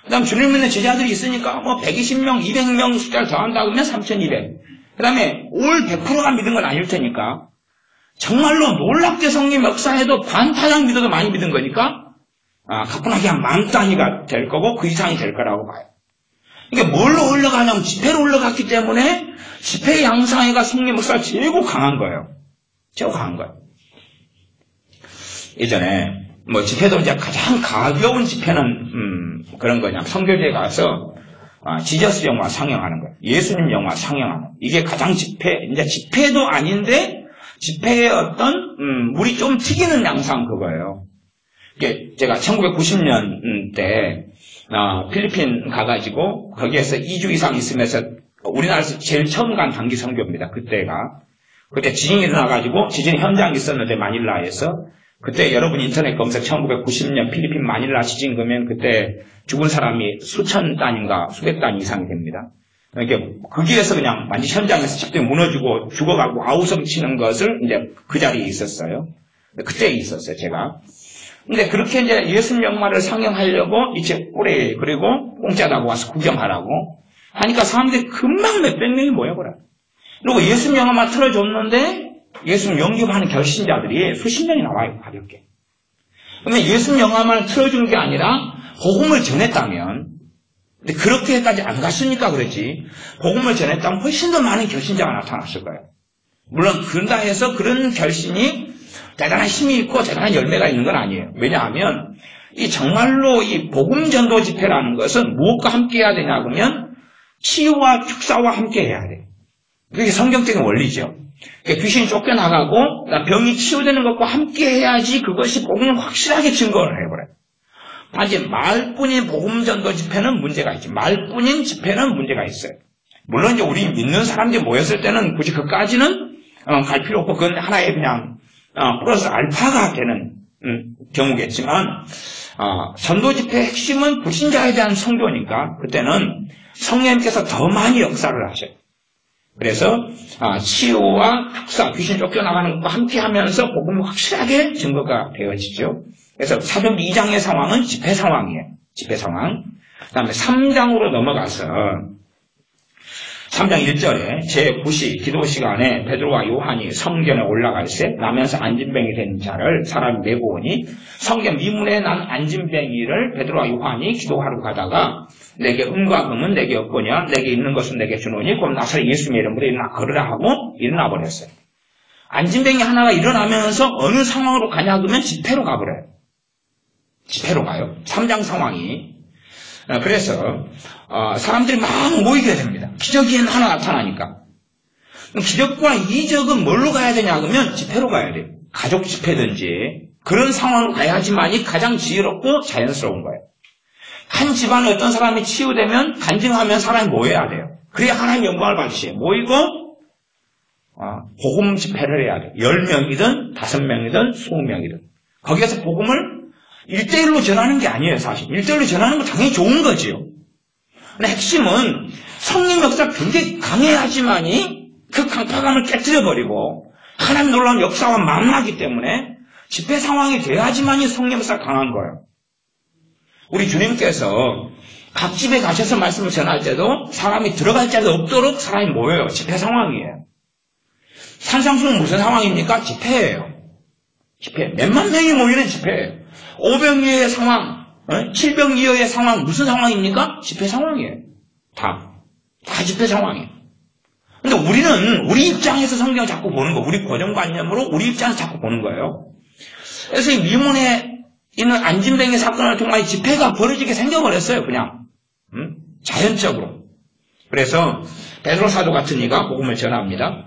그 다음 주님 믿는 제자들이 있으니까 뭐 120명, 200명 숫자를 더한다 그러면 3,200. 그 다음에 올 100%가 믿은 건 아닐 테니까 정말로 놀랍게 성령 역사에도 반타작 믿어도 많이 믿은 거니까 가뿐하게 한 10,000단위가 될 거고 그 이상이 될 거라고 봐요. 이게 뭘로 올라가냐면 집회로 올라갔기 때문에 집회의 양상회가 성령 역사가 제일 강한 거예요. 제일 강한 거예요. 예전에 뭐 집회도 이제 가장 가벼운 집회는 그런 거냐 선교지에 가서 지저스 영화 상영하는 거예요. 예수님 영화 상영하는 이게 가장 이제 집회도 아닌데 집회의 어떤 우리 좀 튀기는 양상 그거예요. 이게 제가 1990년 때 필리핀 가가지고 거기에서 2주 이상 있으면서 우리나라에서 제일 처음 간 단기 선교입니다. 그때 지진이 일어나가지고 지진 현장에 있었는데 마닐라에서 그때 여러분 인터넷 검색 1990년 필리핀 마닐라 지진 그러면 그때 죽은 사람이 수천 단인가 수백 단 이상이 됩니다. 그러니까 거기에서 그냥 완전 현장에서 집들이 무너지고 죽어가고 아우성 치는 것을 이제 그 자리에 있었어요. 그때 있었어요, 제가. 근데 그렇게 이제 예수님 영화를 상영하려고 이제 오래 그리고 공짜다고 와서 구경하라고 하니까 사람들이 금방 몇백 명이 모여버려요. 그리고 예수님 영화만 틀어줬는데 예수님 영접하는 결신자들이 수십 명이 나와요, 가볍게. 그러면 예수님 영화만 틀어주는 게 아니라 복음을 전했다면, 근데 그렇게까지 안 갔으니까 그렇지, 복음을 전했다면 훨씬 더 많은 결신자가 나타났을 거예요. 물론 그런다 해서 그런 결신이 대단한 힘이 있고 대단한 열매가 있는 건 아니에요. 왜냐하면 이 정말로 이 복음 전도 집회라는 것은 무엇과 함께 해야 되냐 그러면 치유와 축사와 함께 해야 돼요. 그게 성경적인 원리죠. 귀신이 쫓겨나가고 병이 치유되는 것과 함께 해야지 그것이 복음을 확실하게 증거를 해버려요. 단지 말뿐인 복음 전도 집회는 문제가 있지. 말뿐인 집회는 문제가 있어요. 물론 이제 우리 믿는 사람들이 모였을 때는 굳이 그까지는 갈 필요 없고 그건 하나의 그냥 플러스 알파가 되는 경우겠지만 전도 집회의 핵심은 불신자에 대한 선교니까 그때는 성령님께서 더 많이 역사를 하셔요. 그래서 치유와 축사, 귀신 쫓겨나가는 것과 함께 하면서 복음이 확실하게 증거가 되어지죠. 그래서 사도행전 2장의 상황은 집회 상황이에요. 집회 상황. 그 다음에 3장으로 넘어가서 3장 1절에 제9시 기도 시간에 베드로와 요한이 성전에 올라갈 새 나면서 안진뱅이 된 자를 사람이 메고 오니 성전 미문에 난 안진뱅이를 베드로와 요한이 기도하러 가다가 내게 은과 금은 내게 없거냐 내게 있는 것은 내게 주노니 곧 나사렛 예수님의 이름으로 일어나 걸으라 하고 일어나 버렸어요. 안진뱅이 하나가 일어나면서 어느 상황으로 가냐 그러면 집회로 가버려요. 집회로 가요. 3장 상황이. 그래서 사람들이 막 모이게 됩니다. 기적이 하나 나타나니까. 기적과 이적은 뭘로 가야 되냐 그러면 집회로 가야 돼요. 가족 집회든지 그런 상황으로 가야지만이 가장 지혜롭고 자연스러운 거예요. 한 집안에 어떤 사람이 치유되면 간증하면 사람이 모여야 돼요. 그래야 하나님 영광을 받으시요. 모이고 복음 집회를 해야 돼요. 10명이든 5명이든 20명이든 거기에서 복음을 1대1로 전하는 게 아니에요. 사실 1대1로 전하는 건 당연히 좋은 거지요. 근데 핵심은 성령 역사가 굉장히 강해야지만이 그 강파감을 깨뜨려버리고 하나님 놀라운 역사와 만나기 때문에 집회 상황이 돼야지만이 성령 역사가 강한 거예요. 우리 주님께서 각 집에 가셔서 말씀을 전할 때도 사람이 들어갈 자리가 없도록 사람이 모여요. 집회 상황이에요. 산상수는 무슨 상황입니까? 집회예요. 집회. 몇만 명이 모이는 집회예요. 5병 이하의 상황, 7병 이하의 상황, 무슨 상황입니까? 집회 상황이에요. 다 집회 상황이에요. 근데 우리는 우리 입장에서 성경을 자꾸 보는 거, 우리 고정관념으로 우리 입장에서 자꾸 보는 거예요. 그래서 이 미문에 있는 안진뱅이 사건을 통해 집회가 벌어지게 생겨버렸어요, 그냥. 자연적으로. 그래서 베드로 사도 같은 이가 복음을 전합니다.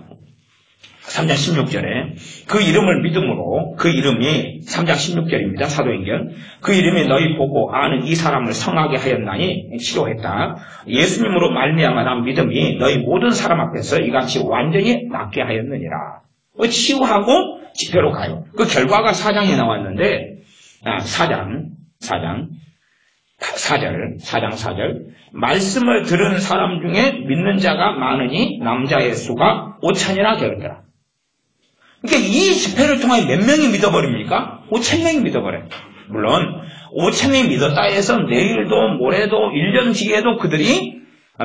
3장 16절에 그 이름을 믿음으로 그 이름이 3장 16절입니다. 사도행전. 그 이름이 너희 보고 아는 이 사람을 성하게 하였나니 치료했다. 예수님으로 말미암아 난 믿음이 너희 모든 사람 앞에서 이같이 완전히 낫게 하였느니라. 치유하고 집회로 가요. 그 결과가 4장에 나왔는데 4장 4절 말씀을 들은 사람 중에 믿는 자가 많으니 남자의 수가 5천이나 되었더라. 그러니까 이 집회를 통해 몇 명이 믿어버립니까? 5,000명이 믿어버려요. 물론 5,000명이 믿었다 해서 내일도 모레도 1년 뒤에도 그들이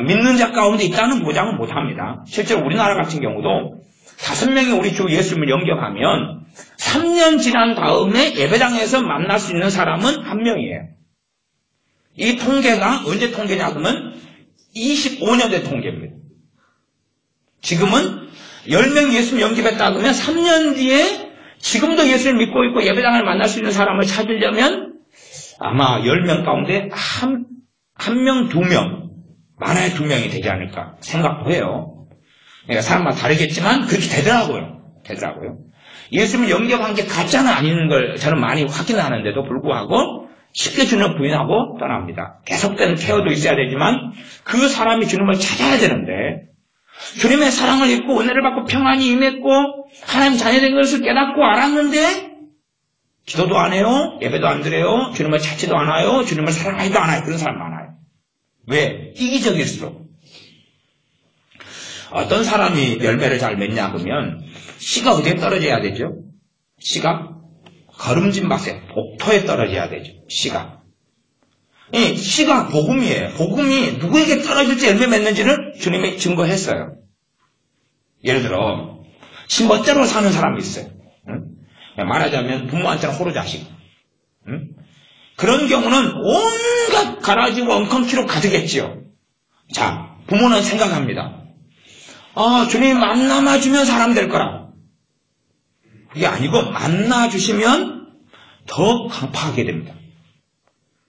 믿는 자 가운데 있다는 보장은 못합니다. 실제로 우리나라 같은 경우도 5명이 우리 주 예수님을 영접하면 3년 지난 다음에 예배당에서 만날 수 있는 사람은 1명이에요. 이 통계가 언제 통계냐 그러면 25년 된 통계입니다. 지금은 10명 예수님 영접했다 그러면 3년 뒤에 지금도 예수를 믿고 있고 예배당을 만날 수 있는 사람을 찾으려면 아마 10명 가운데 한 명, 2명, 많아야 2명이 되지 않을까 생각도 해요. 그러니까 사람마다 다르겠지만 그렇게 되더라고요. 예수님을 영접한 게 가짜는 아닌 걸 저는 많이 확인하는데도 불구하고 쉽게 주님을 부인하고 떠납니다. 계속되는 케어도 있어야 되지만 그 사람이 주님을 찾아야 되는데 주님의 사랑을 입고 은혜를 받고 평안이 임했고 하나님 자녀된 것을 깨닫고 알았는데 기도도 안 해요. 예배도 안 드려요. 주님을 찾지도 않아요. 주님을 사랑하지도 않아요. 그런 사람 많아요. 왜? 이기적일수록. 어떤 사람이 열매를 잘 맺냐 그러면 씨가 어디에 떨어져야 되죠? 씨가 거름진 밭에 복토에 떨어져야 되죠. 씨가. 씨가 복음이에요. 복음이 누구에게 떨어질지 열매 맺는지를 주님이 증거했어요. 예를 들어 신멋대로 사는 사람이 있어요. 말하자면 부모한테는 호로자식. 그런 경우는 온갖 가라지고 엉겅퀴로 가득했지요. 자, 부모는 생각합니다. 주님 만나주면 사람 될 거라. 그게 아니고 만나주시면 더 강파하게 됩니다.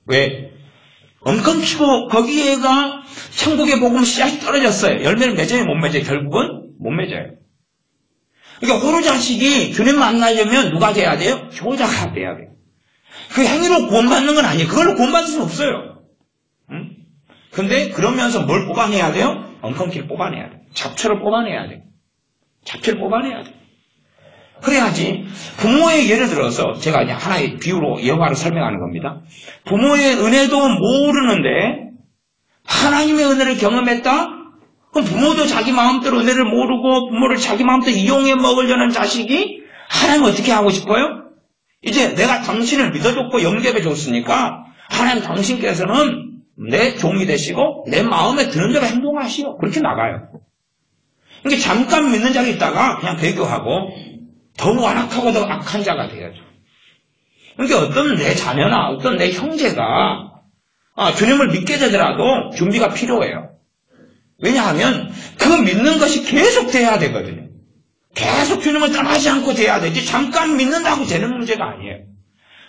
왜? 엉겅퀴고 거기에가 천국의 복음 씨앗이 떨어졌어요. 열매를 맺어요, 못 맺어요? 결국은 못 맺어요. 그러니까 호루자식이 주님 만나려면 누가 돼야 돼요? 효자가 돼야 돼요. 그 행위로 구원받는 건 아니에요. 그걸로 구원받을 수는 없어요. 근데 그러면서 뭘 뽑아내야 돼요? 엉겅퀴를 뽑아내야 돼요. 잡초를 뽑아내야 돼요. 잡초를 뽑아내야 돼요. 그래야지 부모의 예를 들어서 제가 이제 하나의 비유로 여과를 설명하는 겁니다. 부모의 은혜도 모르는데 하나님의 은혜를 경험했다? 그럼 부모도 자기 마음대로 은혜를 모르고 부모를 자기 마음대로 이용해 먹으려는 자식이 하나님 어떻게 하고 싶어요? 이제 내가 당신을 믿어줬고 영접해 줬으니까 하나님 당신께서는 내 종이 되시고 내 마음에 드는 대로 행동하시오. 그렇게 나가요. 그러니까 잠깐 믿는 자리 있다가 그냥 배교하고 더 완악하고 더 악한 자가 되어야죠. 그러니까 어떤 내 자녀나 어떤 내 형제가 주님을 믿게 되더라도 준비가 필요해요. 왜냐하면 그 믿는 것이 계속 돼야 되거든요. 계속 주님을 떠나지 않고 돼야 되지 잠깐 믿는다고 되는 문제가 아니에요.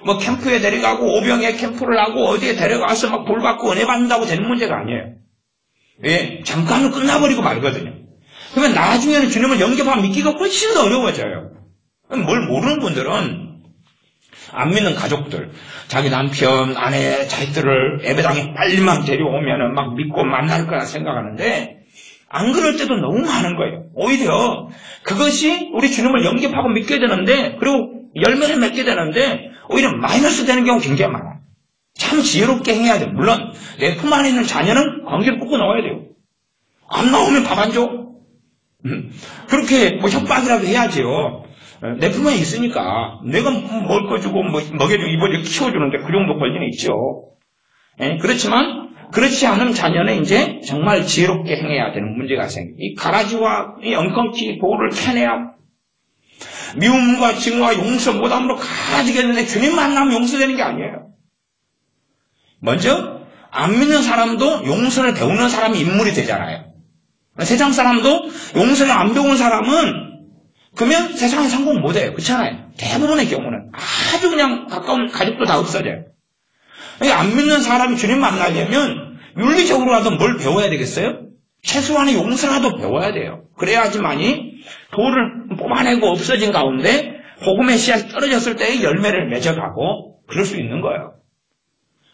뭐 캠프에 데려가고 오병에 캠프를 하고 어디에 데려가서 막 볼 받고 은혜 받는다고 되는 문제가 아니에요. 왜? 잠깐은 끝나버리고 말거든요. 그러면 나중에는 주님을 영접하면 믿기가 훨씬 더 어려워져요. 뭘 모르는 분들은 안 믿는 가족들, 자기 남편, 아내, 자식들을 예배당에 빨리만 데려오면은 막 믿고 만날 거라 생각하는데 안 그럴 때도 너무 많은 거예요. 오히려 그것이 우리 주님을 영접하고 믿게 되는데 그리고 열매를 맺게 되는데 오히려 마이너스 되는 경우 굉장히 많아요. 참 지혜롭게 행해야 돼요. 물론 내 품 안에 있는 자녀는 관계를 끊고 나와야 돼요. 안 나오면 밥 안 줘. 그렇게 뭐 협박이라도 해야지요. 내 품 안에 있으니까 내가 먹을 거 주고 뭐 먹여주고 입어주고 키워주는데 그 정도 권리는 있죠. 그렇지만 그렇지 않은 자녀는 이제 정말 지혜롭게 행해야 되는 문제가 생겨요. 이 가라지와 이 엉겅퀴 돌을 캐내야 미움과 증오와 용서 못함으로 가지겠는데 주님 만나면 용서되는 게 아니에요. 먼저 안 믿는 사람도 용서를 배우는 사람이 인물이 되잖아요. 세상 사람도 용서를 안 배우는 사람은 그러면 세상에 성공 못해요. 그렇잖아요. 대부분의 경우는 아주 그냥 가까운 가족도 다 없어져요. 안 믿는 사람이 주님 만나려면 윤리적으로라도 뭘 배워야 되겠어요? 최소한의 용서라도 배워야 돼요. 그래야지만이 돌을 뽑아내고 없어진 가운데 복음의 씨앗이 떨어졌을 때의 열매를 맺어가고 그럴 수 있는 거예요.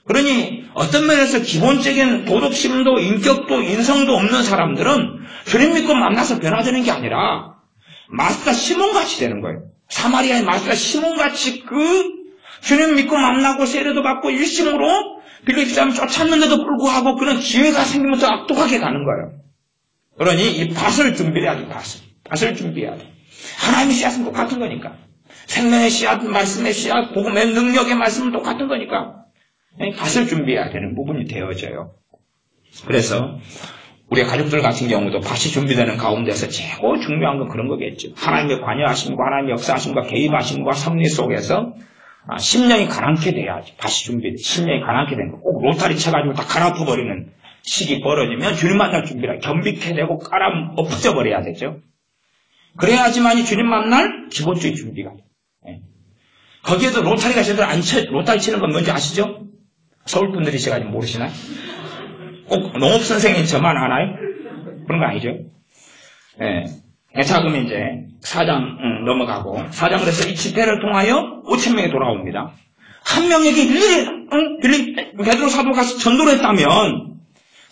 그러니 어떤 면에서 기본적인 도덕심도 인격도 인성도 없는 사람들은 주님 믿고 만나서 변화되는 게 아니라 마스터 시몬같이 되는 거예요. 사마리아의 마스터 시몬같이 그 주님 믿고 만나고 세례도 받고 일심으로 빌립 사람 쫓았는데도 불구하고 그런 기회가 생기면 더 악독하게 가는 거예요. 그러니 이 밭을 준비해야 돼. 밭을 준비해야 돼. 하나님의 씨앗은 똑같은 거니까. 생명의 씨앗, 말씀의 씨앗, 복음의 능력의 말씀은 똑같은 거니까. 밭을 준비해야 되는 부분이 되어져요. 그래서 우리 가족들 같은 경우도 밭이 준비되는 가운데서 최고 중요한 건 그런 거겠죠. 하나님의 관여하심과 하나님의 역사하심과 개입하심과 섭리 속에서 심령이 가난케 돼야지. 밭이 준비돼. 심령이 가난케 되는 거. 꼭 로타리 쳐가지고 다 갈아엎어버리는 시기 벌어지면 주님 만날 준비라. 겸비케 되고 깔아 엎어져 버려야 되죠. 그래야지만이 주님 만날 기본적인 준비가 돼요. 거기에도 로타리가 제대로 안 쳐, 로타리 치는 건 뭔지 아시죠? 서울 분들이셔가지고 모르시나요? 꼭 농업 선생님 저만 아나요? 그런 거 아니죠? 자, 그러면 이제 4장 넘어가고 4장을 해서 이 집회를 통하여 5,000명이 돌아옵니다. 한 명에게 일일이 베드로 사도가 전도를 했다면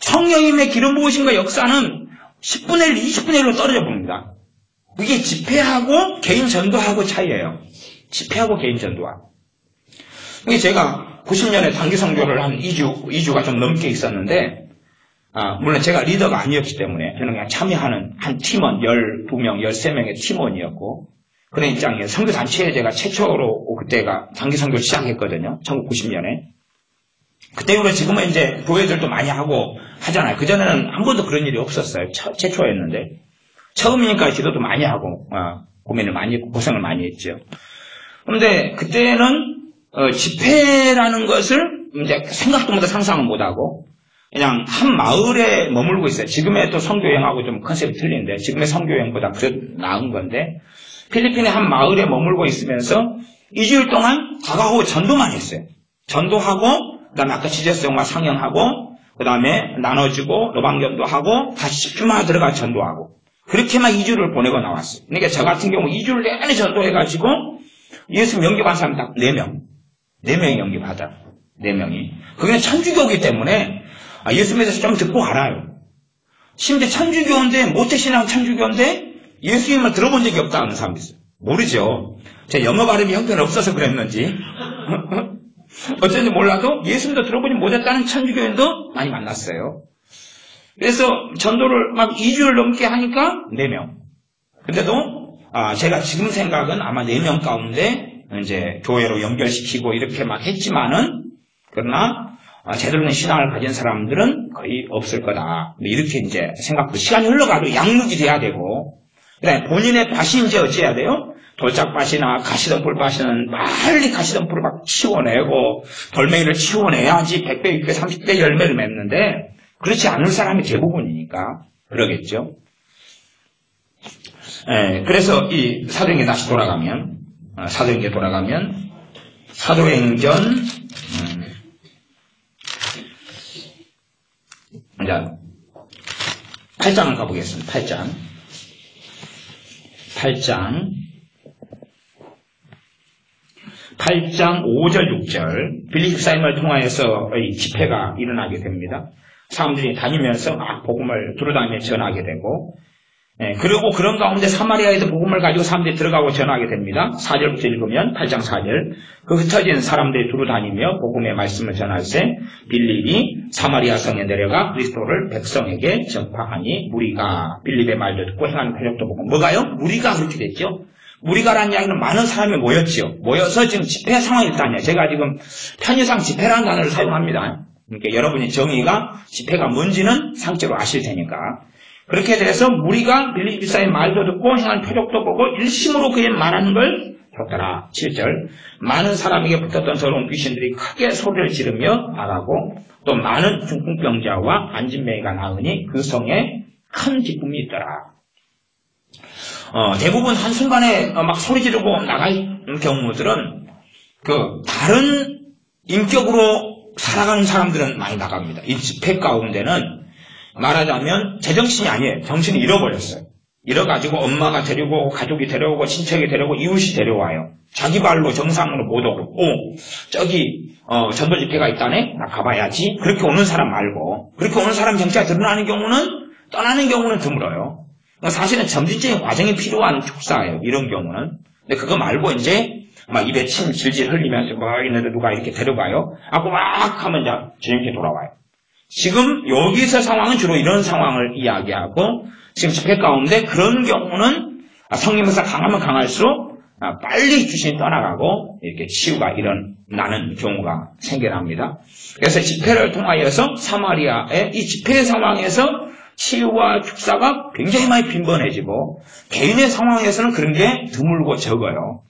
성령님의 기름 부으심과 역사는 10분의 1, 20분의 1로 떨어져 봅니다. 이게 집회하고 개인 전도하고 차이예요. 집회하고 개인 전도하고. 이게 제가 90년에 단기 선교를 한 2주가 좀 넘게 있었는데, 물론 제가 리더가 아니었기 때문에 저는 그냥 참여하는 한 팀원 12명, 13명의 팀원이었고, 그런 입장이에요. 선교단체에 제가 최초로 그때가 단기 선교를 시작했거든요. 1990년에. 그때 이후로 지금은 이제 교회들도 많이 하고 하잖아요. 그전에는 한 번도 그런 일이 없었어요. 최초였는데. 처음이니까 기도도 많이 하고, 고민을 많이 했고, 고생을 많이 했죠. 그런데 그때는 집회라는 것을 이제 생각도 못하고 상상을 못하고 그냥 한 마을에 머물고 있어요. 지금의 또 선교여행하고 좀 컨셉이 틀린데 지금의 선교여행보다 더 나은 건데 필리핀의 한 마을에 머물고 있으면서 2주일 동안 다가오고 전도만 했어요. 전도하고 그다음에 아까 지저스 영화 상영하고 그다음에 나눠주고 노방전도 하고 다시 집주마다 들어가 전도하고 그렇게만 2주를 보내고 나왔어요. 그러니까 저 같은 경우 2주를 내내 전도해가지고 예수 영접한 사람 딱 4명. 4명이 영접하다. 4명이. 그게 천주교이기 때문에 예수 믿어서 좀 듣고 알아요. 심지어 천주교인데 모태신앙 천주교인데 예수님을 들어본 적이 없다는 사람도 있어요. 모르죠. 제 영어 발음이 형편없어서 그랬는지 어쩐지 몰라도 예수님도 들어보지 못했다는 천주교인도 많이 만났어요. 그래서 전도를 막 2주를 넘게 하니까 4명. 근데도 제가 지금 생각은 아마 4명 가운데 이제 교회로 연결시키고 이렇게 막 했지만은 그러나 제대로 된 신앙을 가진 사람들은 거의 없을 거다. 이렇게 이제 생각도 시간이 흘러가도 양육이 돼야 되고 그다음에 본인의 밭이 이제 어찌해야 돼요? 돌짝밭이나 가시덤불밭은 빨리 가시덤불을 막 치워내고 돌멩이를 치워내야지 100배, 6배, 30배 열매를 맺는데 그렇지 않을 사람이 대부분이니까 그러겠죠. 그래서 이 사도행전 다시 돌아가면 사도행전 8장을 가보겠습니다. 8장 5절 6절 빌립 사임을 통하여서 이 집회가 일어나게 됩니다. 사람들이 다니면서 막 복음을 두루다니며 전하게 되고 그리고 그런 가운데 사마리아에도 복음을 가지고 사람들이 들어가고 전하게 됩니다. 4절부터 읽으면 8장 4절 그 흩어진 사람들이 두루다니며 복음의 말씀을 전할세 빌립이 사마리아 성에 내려가 그리스도를 백성에게 전파하니 무리가 빌립의 말도 듣고 행하는 표적도 보고 뭐가요? 무리가 그렇게 됐죠. 무리가라는 이야기는 많은 사람이 모였죠. 모여서 지금 집회 상황이 있다냐. 제가 지금 편의상 집회라는 단어를 사용합니다. 그러니까 여러분이 정의가 집회가 뭔지는 상체로 아실 테니까. 그렇게 돼서 무리가 빌립사의 말도 듣고 행한 표적도 보고 일심으로 그의 말하는 걸 들었더라. 7절 많은 사람에게 붙었던 더러운 귀신들이 크게 소리를 지르며 나가고 또 많은 중풍병자와 안진뱅이가 나으니 그 성에 큰 기쁨이 있더라. 대부분 한순간에 막 소리 지르고 나가는 경우들은 다른 인격으로 살아가는 사람들은 많이 나갑니다. 이 집회 가운데는 말하자면 제정신이 아니에요. 정신이 잃어버렸어요. 잃어가지고 엄마가 데리고 오고 가족이 데려오고 친척이 데려오고 이웃이 데려와요. 자기 발로 정상으로 못 오고 저기 전도 집회가 있다네? 나 가봐야지. 그렇게 오는 사람 말고 그렇게 오는 사람 정체가 드러나는 경우는 떠나는 경우는 드물어요. 사실은 점진적인 과정이 필요한 축사예요. 이런 경우는. 근데 그거 말고 이제 막 입에 침 질질 흘리면서 뭐 있는데 누가 이렇게 데려가요. 하고 막 하면 이제 저녁에 돌아와요. 지금 여기서 상황은 주로 이런 상황을 이야기하고 지금 집회 가운데 그런 경우는 성령에서 강하면 강할수록 빨리 귀신이 떠나가고 이렇게 치유가 일어나는 경우가 생겨납니다. 그래서 집회를 통하여서 사마리아의 이 집회 상황에서 치유와 축사가 굉장히 많이 빈번해지고 개인의 상황에서는 그런 게 드물고 적어요.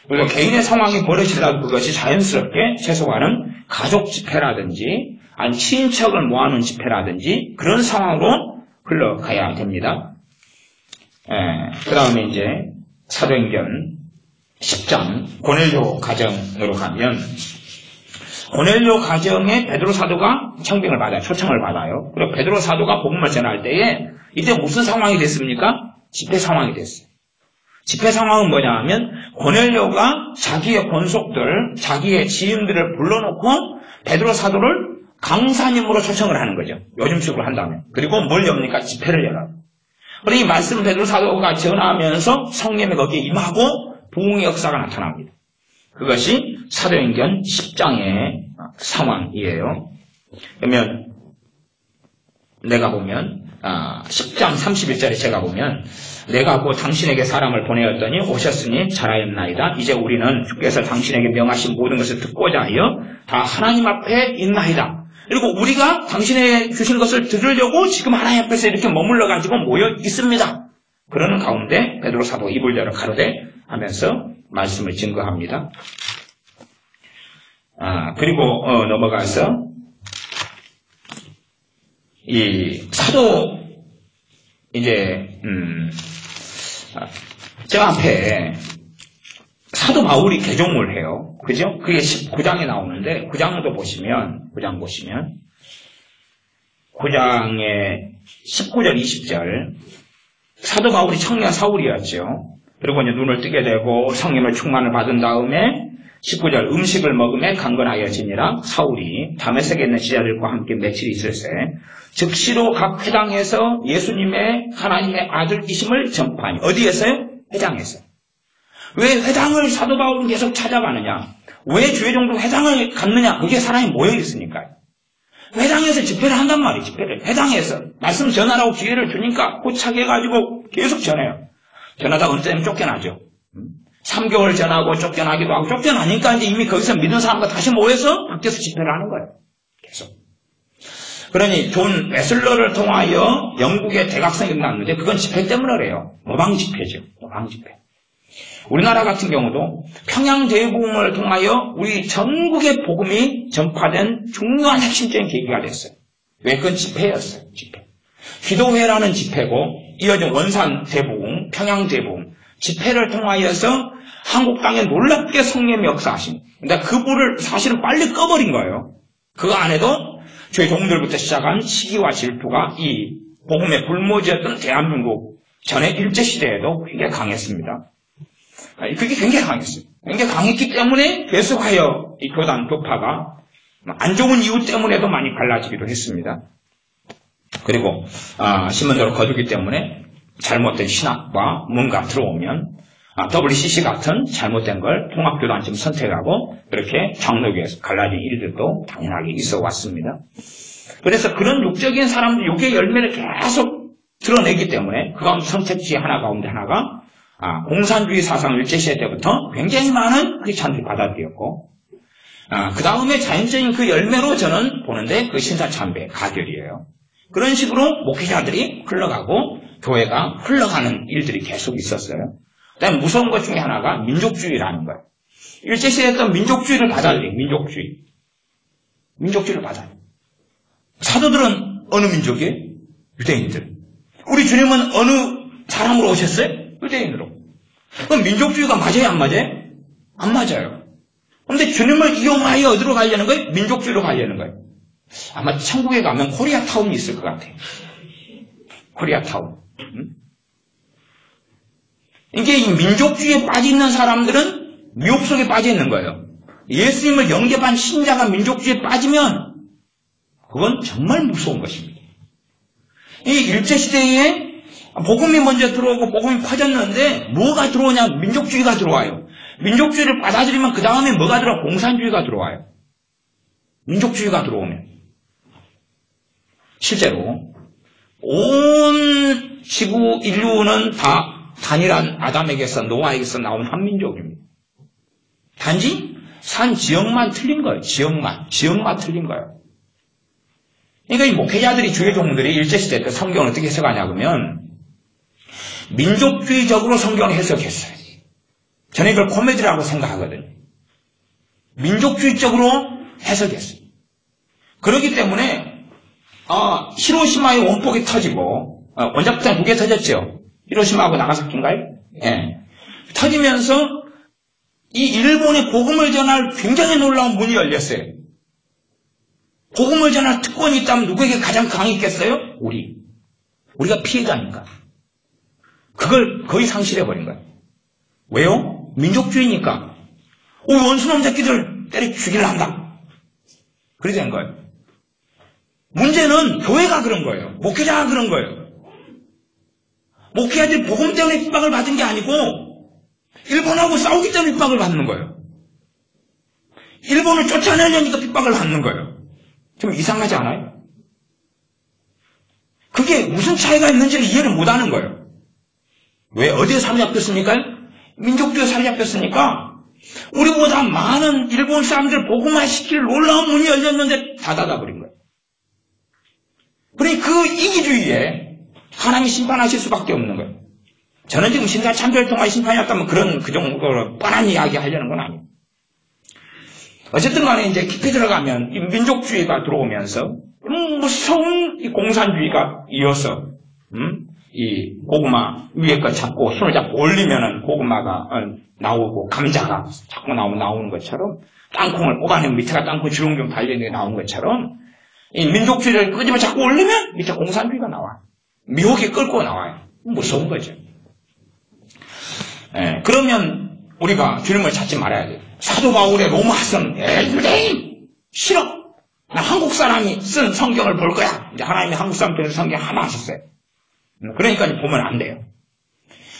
그리고 개인의 상황이 벌어지더라도 그것이 자연스럽게 최소한은 가족 집회라든지 아니 친척을 모아놓은 집회라든지 그런 상황으로 흘러가야 됩니다. 그 다음에 이제 사도행전 10장 고넬료 가정으로 가면 고넬료 가정에 베드로 사도가 청빙을 받아요. 초청을 받아요. 그리고 베드로 사도가 복음을 전할 때에 이때 무슨 상황이 됐습니까? 집회 상황이 됐어요. 집회 상황은 뭐냐 하면 고넬료가 자기의 권속들, 자기의 지인들을 불러놓고 베드로 사도를 강사님으로 초청을 하는 거죠. 요즘식으로 한다면. 그리고 뭘 엽니까? 집회를 열어요. 그러니 이 말씀을 베드로 사도가 전하면서 성령이 거기에 임하고 부흥의 역사가 나타납니다. 그것이 사도행전 10장의 상황이에요. 그러면 내가 보면 10장 31절에 제가 보면 내가 곧 당신에게 사람을 보내었더니 오셨으니 잘하였나이다. 이제 우리는 주께서 당신에게 명하신 모든 것을 듣고자 하여 다 하나님 앞에 있나이다. 그리고 우리가 당신에게 주신 것을 들으려고 지금 하나님 앞에서 이렇게 머물러가지고 모여 있습니다. 그러는 가운데 베드로 사도 입을 열어 가로되 하면서 말씀을 증거합니다. 그리고 넘어가서 이 사도 이제 저 앞에 사도 바울이 개종을 해요. 그죠? 그게 19장에 나오는데 9장도 보시면 9장의 19절 20절 사도 바울이 청년 사울이었죠. 그리고 이제 눈을 뜨게 되고 성령의 충만을 받은 다음에 19절 음식을 먹음에 강건하여지니라. 사울이 다메섹에 있는 지자들과 함께 며칠 있을세 즉시로 각 회당에서 예수님의 하나님의 아들이심을 전파하니. 어디에서요? 회당에서. 왜 회당을 사도 바울은 계속 찾아가느냐? 왜 주의 종도 회당을 갔느냐? 그게 사람이 모여있으니까요. 회당에서 집회를 한단 말이에요. 집회를. 회당에서 말씀 전하라고 기회를 주니까 포착해가지고 계속 전해요. 전하다가 어느 때는 쫓겨나죠. 3개월 전하고 쫓겨나기도 하고, 쫓겨나니까 이제 이미 거기서 믿은 사람과 다시 모여서 밖에서 집회를 하는 거예요. 계속. 그러니 존 웨슬러를 통하여 영국의 대각성이 났는데 그건 집회 때문에 그래요. 모방 집회죠. 모방 집회. 우리나라 같은 경우도 평양대복음을 통하여 우리 전국의 복음이 전파된 중요한 핵심적인 계기가 됐어요. 왜? 그건 집회였어요. 집회. 기도회라는 집회고 이어진 원산대복음, 평양대복음 집회를 통하여서 한국 땅에 놀랍게 성령의 역사하신. 근데 그 불을 사실은 빨리 꺼버린 거예요. 그 안에도 저희 종들부터 시작한 시기와 질투가 이 복음의 불모지였던 대한민국 전의 일제시대에도 굉장히 강했습니다. 그게 굉장히 강했어요. 굉장히 강했기 때문에 계속하여 이 교단 교파가 안 좋은 이유 때문에도 많이 갈라지기도 했습니다. 그리고 신문대로 거두기 때문에 잘못된 신학과 뭔가 들어오면 WCC 같은 잘못된 걸 통합교단처럼 선택하고 그렇게 장로교에서 갈라진 일들도 당연하게 있어 왔습니다. 그래서 그런 육적인 사람들 육의 열매를 계속 드러내기 때문에 그 가운데 선택지 하나 가운데 하나가 공산주의 사상 일제시대 때부터 굉장히 많은 크리스찬들이 받아들였고 그 다음에 자연적인 그 열매로 저는 보는데 그 신사참배 가결이에요. 그런 식으로 목회자들이 흘러가고 교회가 흘러가는 일들이 계속 있었어요. 그 다음에 무서운 것 중에 하나가 민족주의라는 거예요. 일제시대에 했던 민족주의를 받아들여요. 민족주의를 받아들여요. 사도들은 어느 민족이에요? 유대인들. 우리 주님은 어느 사람으로 오셨어요? 유대인으로. 그럼 민족주의가 맞아요? 안 맞아요? 안 맞아요. 그런데 주님을 이용하여 어디로 가려는 거예요? 민족주의로 가려는 거예요. 아마 천국에 가면 코리아타운이 있을 것 같아요. 코리아타운. 이게 이 민족주의에 빠져있는 사람들은 미혹 속에 빠져있는 거예요. 예수님을 영접한 신자가 민족주의에 빠지면 그건 정말 무서운 것입니다. 이 일제시대에 복음이 먼저 들어오고 복음이 퍼졌는데 뭐가 들어오냐? 민족주의가 들어와요. 민족주의를 받아들이면 그 다음에 뭐가 들어와? 공산주의가 들어와요. 민족주의가 들어오면. 실제로 온 지구 인류는 다 단일한 아담에게서 노아에게서 나온 한 민족입니다. 단지 산 지역만 틀린 거예요. 지역만 틀린 거예요. 그러니까 이 목회자들이 주의 종들이 일제시대 때 성경을 어떻게 해석하냐면 민족주의적으로 성경을 해석했어요. 저는 이걸 코미디라고 생각하거든요. 민족주의적으로 해석했어요. 그렇기 때문에 히로시마의 원폭이 터지고 원자폭탄 2개 터졌죠. 히로시마하고 나가사키인가요? 예. 터지면서 이 일본의 복음을 전할 굉장히 놀라운 문이 열렸어요. 복음을 전할 특권이 있다면 누구에게 가장 강했겠어요? 우리가 피해자니까. 그걸 거의 상실해버린 거예요. 왜요? 민족주의니까. 원수놈 새끼들 때려 죽이려 한다. 그렇게 된 거예요. 문제는 교회가 그런 거예요. 목회자가 그런 거예요. 목회자들이 복음 때문에 핍박을 받은 게 아니고 일본하고 싸우기 때문에 핍박을 받는 거예요. 일본을 쫓아내려니까 핍박을 받는 거예요. 좀 이상하지 않아요? 그게 무슨 차이가 있는지를 이해를 못하는 거예요. 왜? 어디에 사로잡혔습니까? 민족주의에 사로잡혔으니까 우리보다 많은 일본 사람들 복음화시킬 놀라운 문이 열렸는데 다 닫아버린 거예요. 그러니 그 이기주의에 하나님이 심판하실 수밖에 없는 거예요. 저는 지금 신사참배를 통한 심판이 없다면 그 정도로 뻔한 이야기 하려는 건 아니에요. 어쨌든 간에 이제 깊이 들어가면 이 민족주의가 들어오면서 무서운 이 공산주의가 이어서 이 고구마 위에 거 잡고 손을 잡고 올리면은 고구마가 나오고 감자가 자꾸 나오는 것처럼 땅콩을 뽑아내면 밑에가 땅콩 주렁주렁 달려있는 게 나오는 것처럼 이 민족주의를 끄집어 자꾸 올리면 밑에 공산주의가 나와. 미혹이 끌고 나와요. 무서운 거죠. 그러면 우리가 주님을 찾지 말아야 돼요. 사도 바울의 로마서는 유대인 싫어. 나 한국 사람이 쓴 성경을 볼 거야. 이제 하나님이 한국 사람들 성경 하나 하셨어요. 그러니까 보면 안 돼요.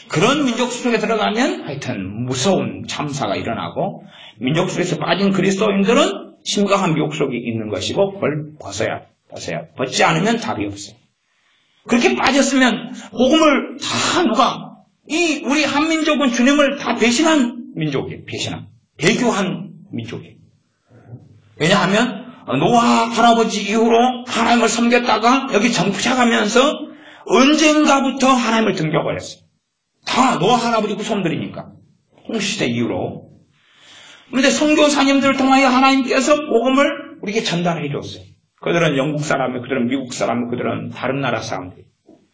그런 민족 속에 들어가면 하여튼 무서운 참사가 일어나고 민족 속에서 빠진 그리스도인들은 심각한 미혹 속에 있는 것이고 그걸 벗어야. 벗지 않으면 답이 없어요. 그렇게 빠졌으면 복음을 다 누가 우리 한민족은 주님을 다 배신한 민족이에요. 배교한 민족이에요. 왜냐하면 노아 할아버지 이후로 하나님을 섬겼다가 여기 정착하면서 언젠가부터 하나님을 등져버렸어요. 다 노아 할아버지 후손들이니까. 홍시대 이후로. 그런데 선교사님들을 통하여 하나님께서 복음을 우리에게 전달해 줬어요. 그들은 영국 사람이, 그들은 미국 사람이, 그들은 다른 나라 사람들이.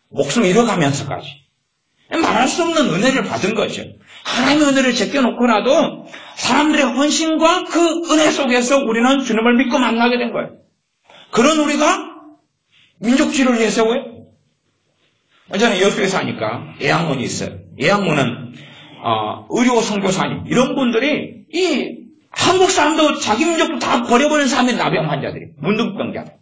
목숨 잃어가면서까지. 말할 수 없는 은혜를 받은 거죠. 하나님의 은혜를 제껴놓고라도 사람들의 헌신과 그 은혜 속에서 우리는 주님을 믿고 만나게 된 거예요. 그런 우리가 민족주의를 내세워요. 저는 여수에서 하니까 예양문이 있어요. 예양문은 의료 선교사님 이런 분들이 이 한국 사람도 자기 민족도 다 버려버린 사람이 나병 환자들이 문둥병자들.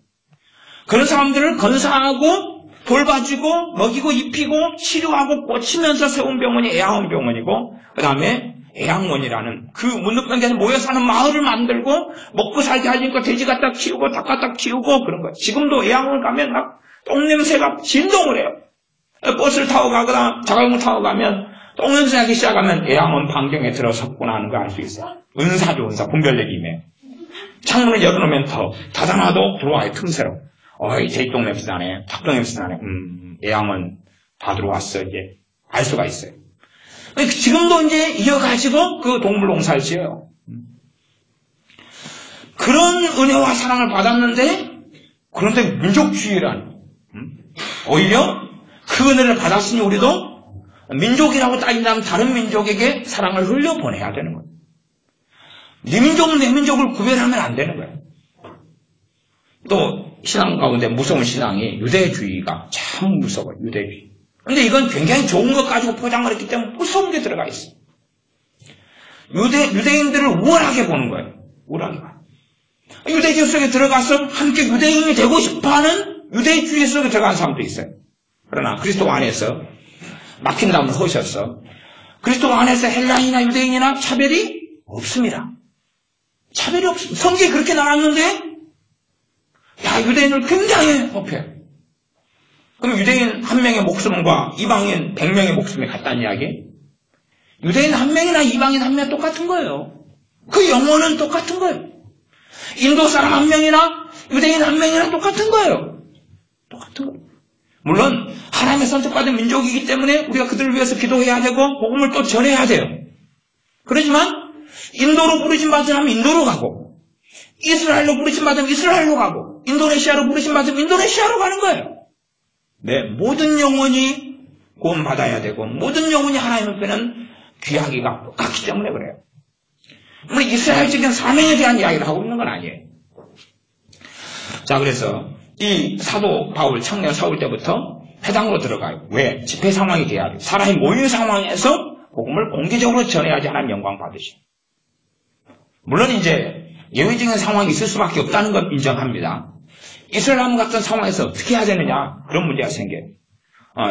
그런 사람들을 건사하고 돌봐주고 먹이고 입히고 치료하고 고치면서 세운 병원이 애양원 병원이고 그 다음에 애양원이라는 그 문둥병자들 모여 사는 마을을 만들고 먹고 살게 하니까 돼지 갖다 키우고 닭 갖다 키우고 그런 거. 지금도 애양원 가면 막 똥냄새가 진동을 해요. 버스를 타고 가거나 자가용을 타고 가면 똥냄새 나기 시작하면 애양원 반경에 들어섰구나 하는 거 알 수 있어요. 은사죠, 은사. 분별력이네. 창문을 열어놓으면 더 닫아놔도 들어와요, 틈새로. 제이똥 냄새 나네, 닭똥 냄새 나네. 애양원 다 들어왔어, 이제. 알 수가 있어요. 지금도 이제 이어가지고 그 동물농사를 지어요. 그런 은혜와 사랑을 받았는데, 그런데 민족주의란, 오히려 그 은혜를 받았으니 우리도 민족이라고 따진다면 다른 민족에게 사랑을 흘려보내야 되는 거예요. 네 민족은 내 민족을 구별하면 안 되는 거예요. 또 신앙 가운데 무서운 신앙이 유대주의가 참 무서워요. 유대주의. 근데 이건 굉장히 좋은 것 가지고 포장을 했기 때문에 무서운 게 들어가 있어요. 유대인들을 우월하게 보는 거예요. 우월하게 봐요. 유대주의 속에 들어가서 함께 유대인이 되고 싶어하는 유대주의 속에 들어간 사람도 있어요. 그러나 그리스도 안에서 막힌 담을 허셔서 그리스도 안에서 헬라인이나 유대인이나 차별이 없습니다. 차별이 없습니다. 성경이 그렇게 나왔는데 유대인을 굉장히 높여요. 그럼 유대인 한 명의 목숨과 이방인 100명의 목숨이 같다는 이야기? 유대인 한 명이나 이방인 한 명 똑같은 거예요. 그 영혼은 똑같은 거예요. 인도 사람 한 명이나 유대인 한 명이나 똑같은 거예요. 똑같은 거예요. 물론 하나님의 선택받은 민족이기 때문에 우리가 그들을 위해서 기도해야 되고 복음을 또 전해야 돼요. 그렇지만 인도로 부르심 받으면 인도로 가고 이스라엘로 부르심 받으면 이스라엘로 가고 인도네시아로 부르심 받으면 인도네시아로 가는 거예요. 네, 모든 영혼이 구원받아야 되고 모든 영혼이 하나님 앞에는 귀하기가 똑같기 때문에 그래요. 우리 이스라엘적인 사명에 대한 이야기를 하고 있는 건 아니에요. 자, 그래서 이 사도 바울 청년 사울 때부터 회당으로 들어가요. 왜? 집회 상황이 돼야 돼요. 사람이 모인 상황에서 복음을 공개적으로 전해야지 하나님 영광 받으시고. 물론 이제 예외적인 상황이 있을 수밖에 없다는 건 인정합니다. 이슬람 같은 상황에서 어떻게 해야 되느냐 그런 문제가 생겨요.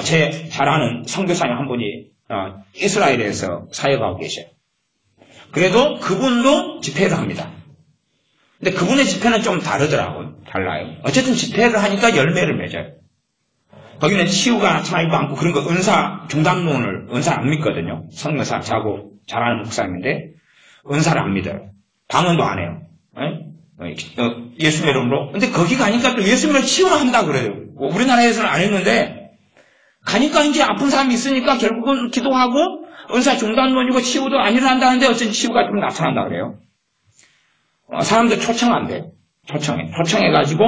제 잘 아는 선교사님 한 분이 이스라엘에서 사역하고 계셔요. 그래도 그분도 집회를 합니다. 근데 그분의 집회는 좀 다르더라고요. 달라요. 어쨌든 집회를 하니까 열매를 맺어요. 거기는 치유가 나타나지도 않고 그런 거 은사 중단론을 은사 안 믿거든요. 성교사 자고 잘하는 목사님인데 은사를 안 믿어요. 방언도 안 해요. 예수의 이름으로. 근데 거기 가니까 또 예수님을 치유한다 그래요. 우리나라에서는 안 했는데 가니까 이제 아픈 사람이 있으니까 결국은 기도하고 은사 중단론이고 치유도 안 일어난다는데 어쩐지 치유가 좀 나타난다 그래요. 사람들 초청한대. 초청해가지고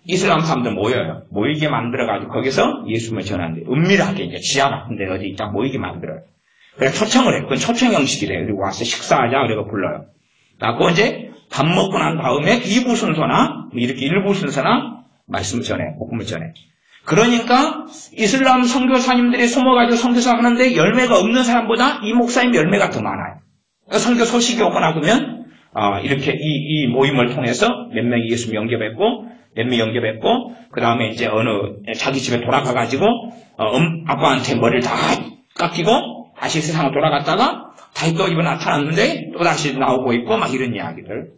이슬람 사람들 모여요. 모이게 만들어가지고 거기서 예수님을 전하는데 은밀하게 이제 지하 같은데 어디 딱 모이게 만들어요. 그래서 초청을 해. 그건 초청 형식이래요. 그리고 와서 식사하자. 그래서 불러요. 그리고 이제 밥 먹고 난 다음에 2부 순서나 이렇게 1부 순서나 말씀을 전해. 복음을 전해. 그러니까 이슬람 선교사님들이 숨어가지고 선교사 하는데 열매가 없는 사람보다 이 목사님 열매가 더 많아요. 그러니까 선교 소식이 오거나 그러면 이렇게 이 모임을 통해서 몇 명이 예수 영접했고 몇 명 영접했고 그 다음에 이제 어느 자기 집에 돌아가가지고 아빠한테 머리를 다 깎이고 다시 세상으로 돌아갔다가 다시 또 이번 나타났는데 또 다시 나오고 있고 막 이런 이야기들.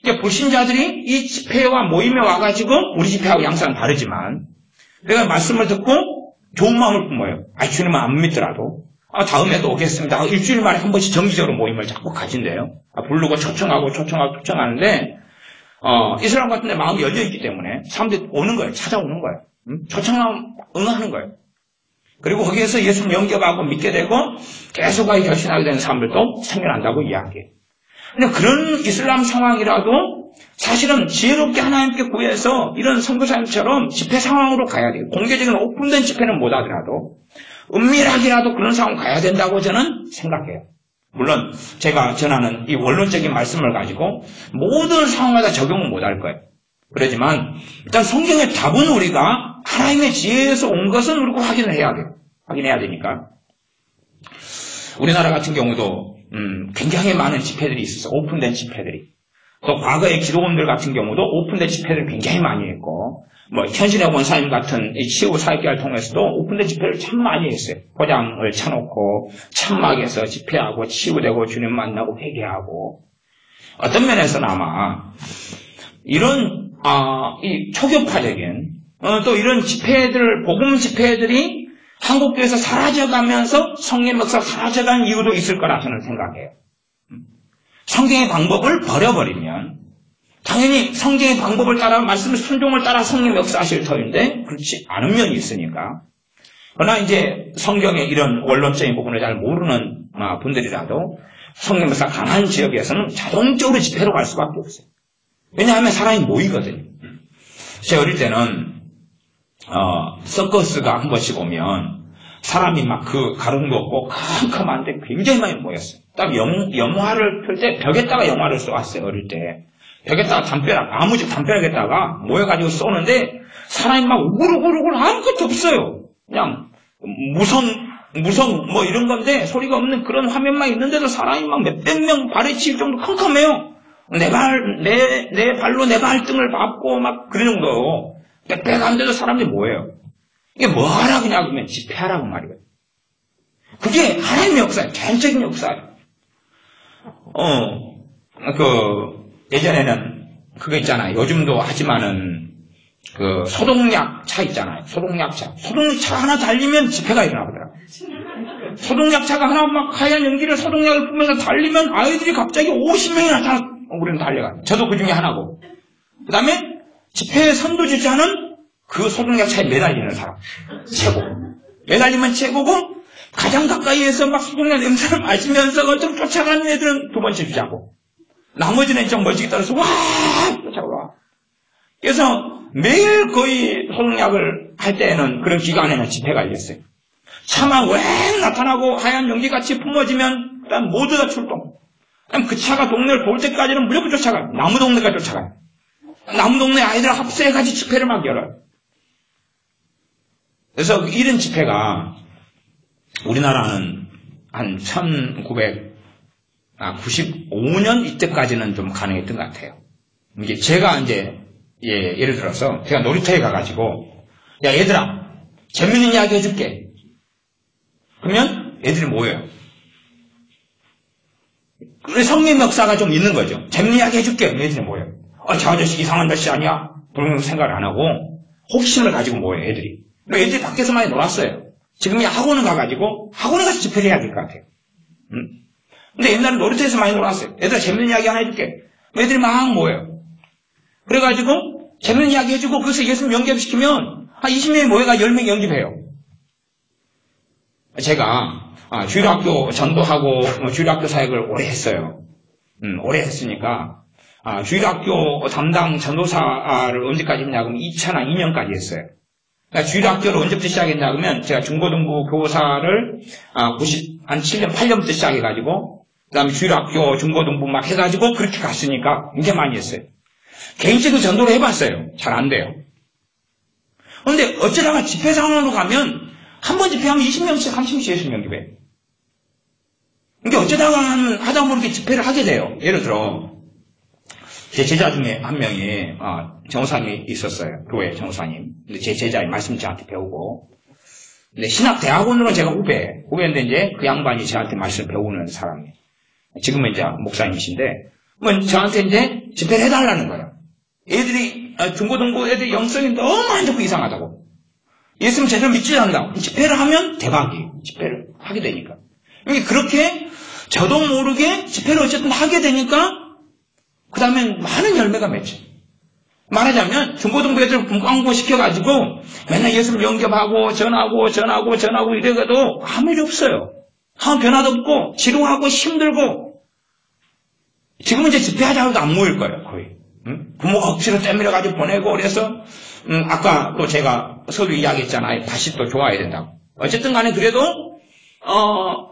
이제 불신자들이 이 집회와 모임에 와가지고 우리 집회하고 양상은 다르지만 내가 말씀을 듣고 좋은 마음을 품어요. 주님은 안 믿더라도 다음에도 오겠습니다. 일주일 만에 한 번씩 정기적으로 모임을 자꾸 가진대요. 부르고 초청하는데 이슬람 같은 데 마음이 열려있기 때문에 사람들이 오는 거예요. 찾아오는 거예요. 초청하면 응하는 거예요. 그리고 거기에서 예수님 영접하고 믿게 되고 계속하게 결신하게 되는 사람들도 생겨난다고 이야기해요. 근데 그런 이슬람 상황이라도 사실은 지혜롭게 하나님께 구해서 이런 선교사님처럼 집회 상황으로 가야 돼요. 공개적인 오픈된 집회는 못하더라도 은밀하게라도 그런 상황 가야 된다고 저는 생각해요. 물론 제가 전하는 이 원론적인 말씀을 가지고 모든 상황마다 적용은 못할 거예요. 그렇지만 일단 성경의 답은 우리가 하나님의 지혜에서 온 것은 우리가 확인을 해야 돼요. 확인해야 되니까. 우리나라 같은 경우도 굉장히 많은 집회들이 있어서 오픈된 집회들이. 또 과거의 기도원들 같은 경우도 오픈된 집회를 굉장히 많이 했고 현신의 원사님 같은 이 치유 사역계를 통해서도 오픈된 집회를 참 많이 했어요. 포장을 쳐놓고 천막에서 집회하고 치유되고 주님 만나고 회개하고 어떤 면에서는 아마 이런 이 초교파적인 또 이런 집회들 복음 집회들이 한국교회에서 사라져가면서 성령 역사가 사라져가는 이유도 있을 거라 저는 생각해요. 성경의 방법을 버려버리면 당연히 성경의 방법을 따라 말씀의 순종을 따라 성령 역사하실 터인데 그렇지 않은 면이 있으니까. 그러나 이제 성경의 이런 원론적인 부분을 잘 모르는 분들이라도 성령 역사 강한 지역에서는 자동적으로 집회로 갈 수밖에 없어요. 왜냐하면 사람이 모이거든요. 제가 어릴 때는 서커스가 한 번씩 오면 사람이 막 그 가로등도 없고 캄캄한데 굉장히 많이 모였어요. 딱 영화를 틀 때 벽에다가 영화를 쏘았어요. 어릴 때. 벽에다가 나무집 담벼락에다가 모여가지고 쏘는데 사람이 막 우글우글 아무것도 없어요. 그냥 무성 뭐 이런 건데 소리가 없는 그런 화면만 있는데도 사람이 막 몇백 명 발에 치일 정도 캄캄해요. 내 발로 내 발등을 밟고 막 그런 정도. 빽빽한데도 사람들이 뭐예요? 이게 뭐하라 그냥 그러면 집회하라고 말이거든요. 그게 하나님의 역사예요. 개인적인 역사예요. 예전에는 그거 있잖아요. 요즘도 하지만은 소독약 차 있잖아요. 소독약차 하나 달리면 집회가 일어나더라고요. 소독약차가 하나 막 하얀 연기를 소독약을 뿜면서 달리면 아이들이 갑자기 50명이 나타나 우리는 달려가요. 저도 그 중에 하나고. 그 다음에 집회 선두주자는 그 소독약차에 매달리는 사람. 최고. 매달리면 최고고, 가장 가까이에서 막 소독약 냄새를 마시면서 좀 쫓아가는 애들은 두 번째 주자고. 나머지는 좀 멀찍이 떨어서 와! 쫓아가. 그래서 매일 거의 소독약을 할 때에는 그런 기간에는 집회가 있었어요. 차만 웽 나타나고 하얀 연기같이 품어지면 일단 모두 다 출동. 그럼 그 차가 동네를 돌 때까지는 무조건 쫓아가요. 나무 동네까지 쫓아가요. 나무 동네 아이들 합세해가지고 집회를 막 열어요. 그래서 이런 집회가 우리나라는 한 1995년 이때까지는 좀 가능했던 것 같아요. 이게 제가 이제 예를 들어서 제가 놀이터에 가가지고 야 얘들아 재밌는 이야기 해줄게. 그러면 애들이 모여요. 그래 성령 역사가 좀 있는 거죠. 재밌는 이야기 해줄게. 애들이 모여요. 저 아저씨 이상한 아저씨 아니야? 그런 생각을 안 하고 호기심을 가지고 모여요. 애들이. 애들이 밖에서 많이 놀았어요. 지금 학원을 가가지고 학원에 가서 집회를 해야 될 것 같아요. 근데 옛날에 놀이터에서 많이 놀았어요. 애들아 재밌는 이야기 하나 해줄게. 애들이 막 모여요. 그래가지고 재밌는 이야기 해주고 거기서 예수님 영접시키면 한 20명이 모여가 10명이 영접해요. 제가 주일학교 전도하고 주일학교 사역을 오래 했어요. 오래 했으니까 주일학교 담당 전도사를 언제까지 했냐 그러면 2002년까지 했어요. 그러니까 주일학교를 언제부터 시작했냐 그러면 제가 중고등부 교사를 한 7년, 8년부터 시작해가지고 그 다음에 주일학교, 중고등부 막 해가지고 그렇게 갔으니까 굉장히 많이 했어요. 개인적으로 전도를 해봤어요. 잘 안 돼요. 그런데 어쩌다가 집회 상황으로 가면 한 번 집회하면 20명씩, 30명씩, 60명 집회. 그러니까 어쩌다가 하다 모르게 집회를 하게 돼요. 예를 들어 제 제자 중에 한 명이 정사님이 있었어요. 교회 정사님. 근데 제 제자의 말씀 저한테 배우고 근데 신학대학원으로 제가 후배인데 이제 그 양반이 저한테 말씀 배우는 사람이에요. 지금은 이제 목사님이신데 저한테 이제 집회를 해달라는 거예요. 애들이 중고등부 애들 영성이 너무 안 좋고 이상하다고. 예수님 제대로 믿지 않는다고. 집회를 하면 대박이에요. 집회를 하게 되니까. 그렇게 저도 모르게 집회를 어쨌든 하게 되니까 그 다음에 많은 열매가 맺죠. 말하자면 중고등부 애들 공부 시켜가지고 맨날 예수님 영접하고 전하고 이래가도 아무 일 없어요. 아무 변화도 없고 지루하고 힘들고 지금은 이제 집회하자고 해도 안 모일 거예요. 거의. 부모가 억지로 때밀어가지고 보내고 그래서 아까 또 제가 서두 이야기했잖아요. 다시 또 좋아야 된다고. 어쨌든 간에 그래도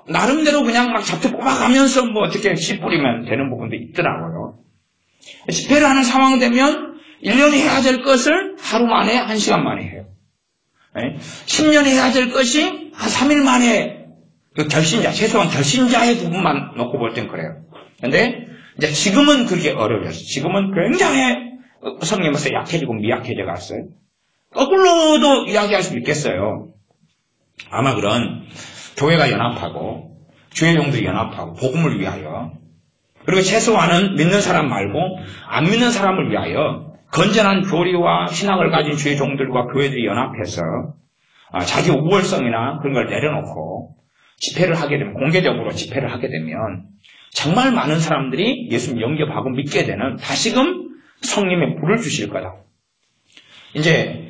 나름대로 그냥 막 잡초 뽑아가면서 뭐 어떻게 씨 뿌리면 되는 부분도 있더라고요. 집회를 하는 상황 되면 1년에 해야 될 것을 하루 만에 1시간 만에 해요. 10년에 해야 될 것이 한 3일 만에 그 최소한 결신자의 부분만 놓고 볼 땐 그래요. 근데 이제 지금은 그게 어려워요. 지금은 굉장히 성령으로서 약해지고 미약해져 갔어요. 거꾸로도 이야기할 수 있겠어요. 아마 그런 교회가 연합하고 주의 종들이 연합하고 복음을 위하여 그리고 최소한은 믿는 사람 말고 안 믿는 사람을 위하여 건전한 교리와 신앙을 가진 주의 종들과 교회들이 연합해서 자기 우월성이나 그런 걸 내려놓고 집회를 하게 되면 공개적으로 집회를 하게 되면 정말 많은 사람들이 예수님 영접하고 믿게 되는 다시금 성령의 불을 주실 거다. 이제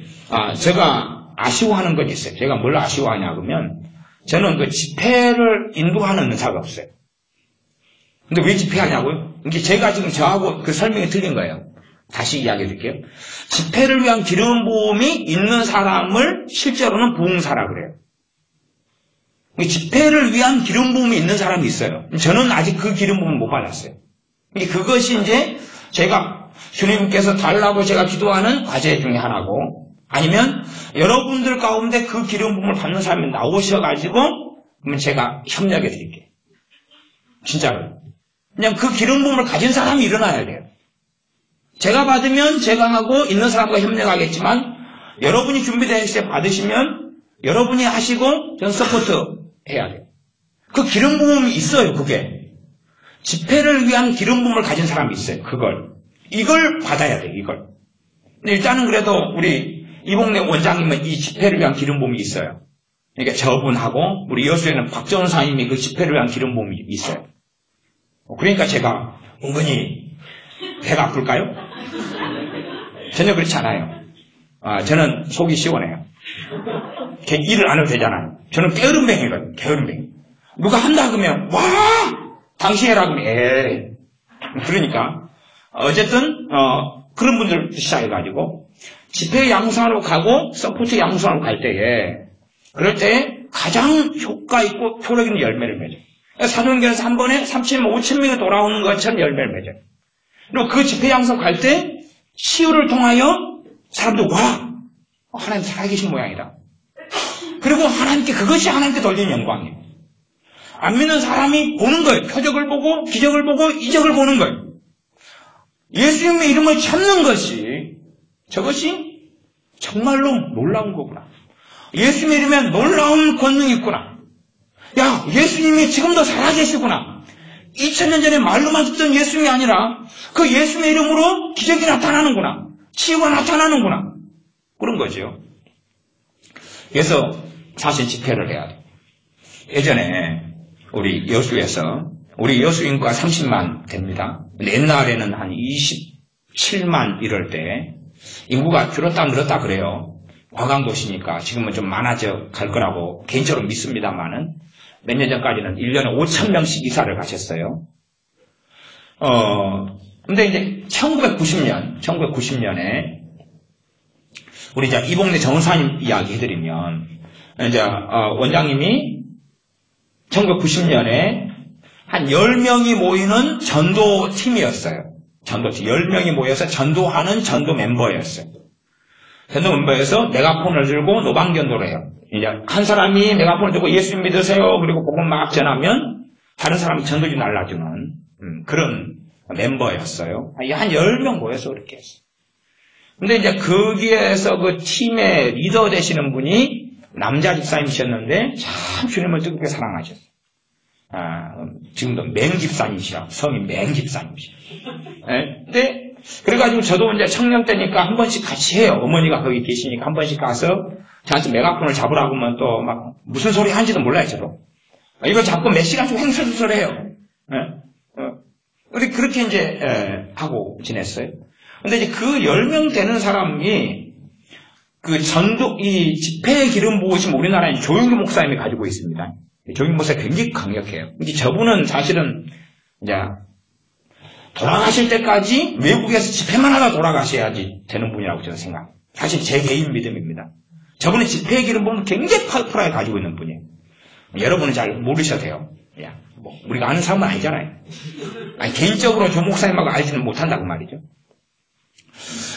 제가 아쉬워하는 건 있어요. 제가 뭘 아쉬워하냐 그러면 저는 그 집회를 인도하는 은사가 없어요. 근데 왜 집회하냐고요? 이게 제가 지금 저하고 그 설명이 틀린 거예요. 다시 이야기해 드릴게요. 집회를 위한 기름 부음이 있는 사람을 실제로는 부흥사라 그래요. 집회를 위한 기름 부음이 있는 사람이 있어요. 저는 아직 그 기름 부음을 못 받았어요. 그것이 이제 제가 주님께서 달라고 제가 기도하는 과제 중에 하나고 아니면 여러분들 가운데 그 기름 부음을 받는 사람이 나오셔가지고 그러면 제가 협력해 드릴게요. 진짜로. 그냥 그 기름 부음을 가진 사람이 일어나야 돼요. 제가 받으면 제가 하고 있는 사람과 협력하겠지만 여러분이 준비되실 때 받으시면 여러분이 하시고 전 서포트 해야 돼요. 그 기름 부음이 있어요. 그게 집회를 위한 기름 부음을 가진 사람이 있어요. 이걸 받아야 돼요. 이걸. 근데 일단은 그래도 우리 이봉래 원장님은 이 집회를 위한 기름 부음이 있어요. 그러니까 저분하고 우리 여수에는 박정훈 사님이 그 집회를 위한 기름 부음이 있어요. 그러니까 제가 은근히 배가 아플까요? 전혀 그렇지 않아요. 저는 속이 시원해요. 일을 안 해도 되잖아요. 저는 게으름뱅이거든요. 게으름뱅이. 누가 한다 그러면 와 당신 해라 그러면 에이. 그러니까 어쨌든 그런 분들 시작해가지고 집회 양수하러 가고 서포트 양수하러 갈 때에 그럴 때 가장 효과 있고 효력 있는 열매를 맺어요. 사도행전에서 한 번에 3,000명, 5,000명이 돌아오는 것처럼 열매를 맺어요. 그리고 그 집회 양성 갈 때 시유를 통하여 사람들 와 하나님 살아계신 모양이다. 그리고 하나님께 그것이 하나님께 돌리는 영광이에요. 안 믿는 사람이 보는 거예요. 표적을 보고 기적을 보고 이적을 보는 거예요. 예수님의 이름을 찾는 것이 저것이 정말로 놀라운 거구나. 예수님의 이름에 놀라운 권능이 있구나. 야 예수님이 지금도 살아계시구나. 2000년 전에 말로만 듣던 예수님이 아니라 그 예수님의 이름으로 기적이 나타나는구나. 치유가 나타나는구나. 그런 거죠. 그래서 사실 집회를 해야 돼. 예전에 우리 여수에서 우리 여수 인구가 30만 됩니다. 근데 옛날에는 한 27만 이럴 때 인구가 줄었다 늘었다 그래요. 관광도시니까 지금은 좀 많아져 갈 거라고 개인적으로 믿습니다만은 몇 년 전까지는 1년에 5,000명씩 이사를 가셨어요. 근데 이제 1990년에 우리 이제 이봉래 전사님 이야기 해드리면 이제 원장님이 1990년에 한 10명이 모이는 전도팀이었어요. 전도팀 10명이 모여서 전도하는 전도 멤버였어요. 전도 멤버에서 메가폰을 들고 노방전도를 해요. 이제 한 사람이 메가폰을 들고 예수님 믿으세요. 그리고 복음 막 전하면 다른 사람이 전도지 날라주는 그런 멤버였어요. 한 10명 모여서 그렇게 했어요. 근데 이제 거기에서 그 팀의 리더 되시는 분이 남자 집사님이셨는데 참 주님을 뜨겁게 사랑하셨어요. 지금도 맹집사님이시라, 성이 맹집사님이시라. 근데 그래가지고 저도 이제 청년 때니까 한 번씩 같이 해요. 어머니가 거기 계시니까 한 번씩 가서 저한테 메가폰을 잡으라고 하면 또 막 무슨 소리 하는지도 몰라요, 저도. 이거 잡고 몇 시간씩 횡설수설해요. 우리 그렇게 이제 하고 지냈어요. 근데 이제 그 10명 되는 사람이 그 전도, 이 집회의 기름 부으심 우리나라에 조용기 목사님이 가지고 있습니다. 조용기 목사가 굉장히 강력해요. 근데 저분은 사실은 이제 돌아가실 때까지 외국에서 집회만 하다 돌아가셔야지 되는 분이라고 저는 생각해요. 사실 제 개인 믿음입니다. 저분은 집회의 기름 부으면 굉장히 파워풀하게 가지고 있는 분이에요. 여러분은 잘 모르셔도 돼요. 우리가 아는 사람은 아니잖아요. 개인적으로 조 목사님하고 알지는 못한다고 말이죠.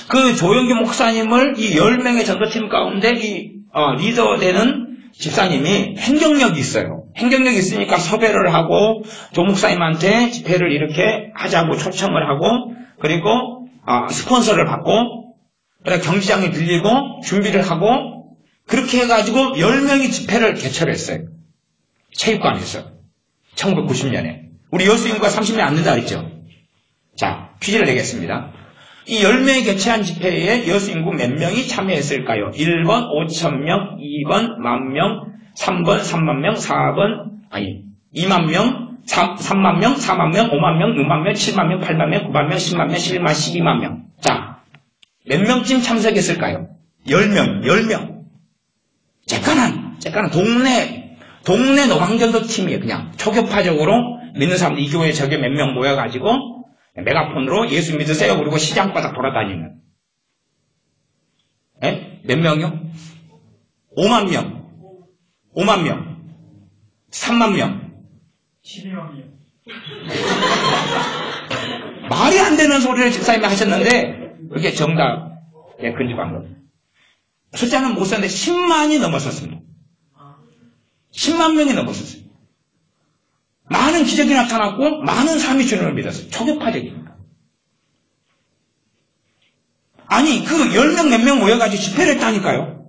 그 조영기 목사님을 이 10명의 전도팀 가운데 이 리더 되는 집사님이 행정력이 있어요. 행정력이 있으니까 섭외를 하고 조 목사님한테 집회를 이렇게 하자고 초청을 하고 그리고 스폰서를 받고 그다음에 경기장을 빌리고 준비를 하고 그렇게 해가지고 10명이 집회를 개최를 했어요. 체육관에서 1990년에 우리 여수 인구가 30명 안 된다 그랬죠. 자, 퀴즈를 내겠습니다. 이 10명이 개최한 집회에 여수 인구 몇 명이 참여했을까요? 1번 5,000명, 2번 10,000명, 3번 30,000명, 4번 20,000명, 3만명, 4만명, 5만명, 6만명, 7만명, 8만명, 9만명, 10만명, 11만, 12만명. 자, 몇 명쯤 참석했을까요? 10명. 쬐깐한 동네 노방전도 팀이에요. 그냥 초교파적으로 믿는 사람들 이 교회에 저게 몇 명 모여가지고 메가폰으로 예수 믿으세요. 그리고 시장바닥 돌아다니는. 몇 명이요? 5만 명. 3만 명. 12만이요. 말이 안 되는 소리를 집사님이 하셨는데 그게 정답에 근접한 겁니다. 숫자는 못 썼는데 10만이 넘었었습니다. 10만 명이 넘었었어요. 많은 기적이 나타났고 많은 사람이 주님을 믿었어요. 초교파적이니까. 아니 그 10명 몇 명 모여가지고 집회를 했다니까요.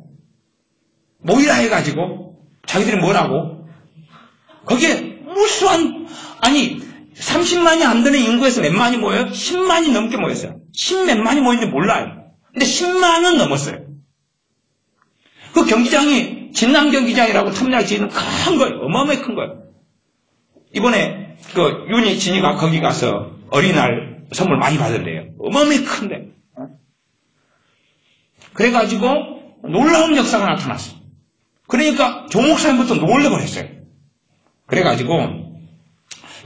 모이라 해가지고 자기들이 뭐라고 거기에 무수한 30만이 안 되는 인구에서 몇 만이 모여요? 10만이 넘게 모였어요. 10몇 만이 모였는지 몰라요. 근데 10만은 넘었어요. 그 경기장이 진남 경기장이라고 탐내를 지는 큰 거예요. 어마어마하게 큰 거예요. 이번에 그 진이가 거기 가서 어린이날 선물 많이 받은대요. 어마어마하게 큰데. 그래가지고 놀라운 역사가 나타났어요. 그러니까 조 목사님부터 놀래버렸어요. 그래가지고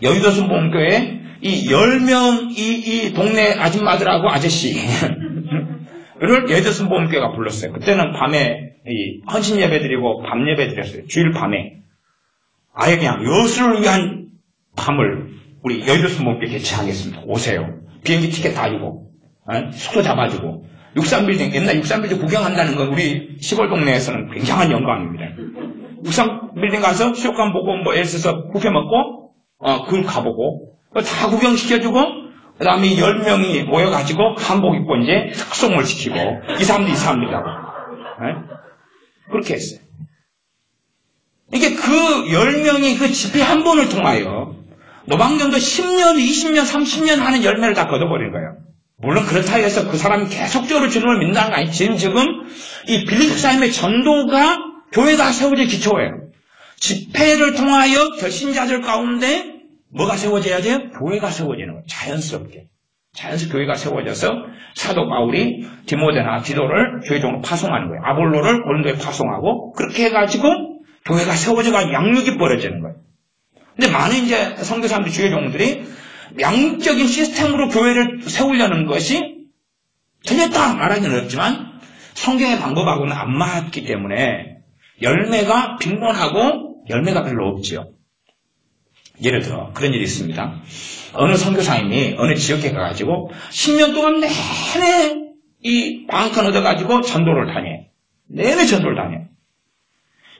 여의도 순복음교회 이 10명 이 동네 아줌마들하고 아저씨를 여의도 순복음교회가 불렀어요. 그때는 밤에 이 헌신 예배 드리고 밤 예배 드렸어요. 주일 밤에. 아예 그냥 여수를 위한 밤을 우리 여의도 순복음교회 개최하겠습니다. 오세요. 비행기 티켓 다 주고 숙소 잡아주고 63빌딩 옛날 63빌딩 구경한다는 건 우리 시골 동네에서는 굉장한 영광입니다. 63빌딩 가서 수족관 보고 뭐 예를 들어서 뷔페 먹고 그걸 가보고 다 구경시켜주고 그 다음에 10명이 모여가지고 한복 입고 이제 특송을 시키고 이 사람들이라고 그렇게 했어요. 이게 그 10명이 그 집회 한 번을 통하여 노방전도 10년, 20년, 30년 하는 열매를 다 거둬버린 거예요. 물론 그렇다 해서 그 사람이 계속적으로 주님을 믿는다는 거 아니지. 지금 이 빌립 목사님의 전도가 교회가 세워질 기초예요. 집회를 통하여 결신자들 가운데 뭐가 세워져야 돼요? 교회가 세워지는 거예요. 자연스럽게 교회가 세워져서 사도 바울이 디모데나 디도를 교회적으로 파송하는 거예요. 아볼로를 고린도에 파송하고 그렇게 해가지고 교회가 세워져가지고 양육이 벌어지는 거예요. 근데 많은 이제 선교사님들 주의 종들이 양적인 시스템으로 교회를 세우려는 것이 틀렸다 말하기는 어렵지만 성경의 방법하고는 안 맞기 때문에 열매가 빈곤하고 열매가 별로 없지요. 예를 들어 그런 일이 있습니다. 어느 선교사님이 어느 지역에 가가지고 10년 동안 내내 이 방학간 얻어가지고 전도를 다녀. 내내 전도를 다녀.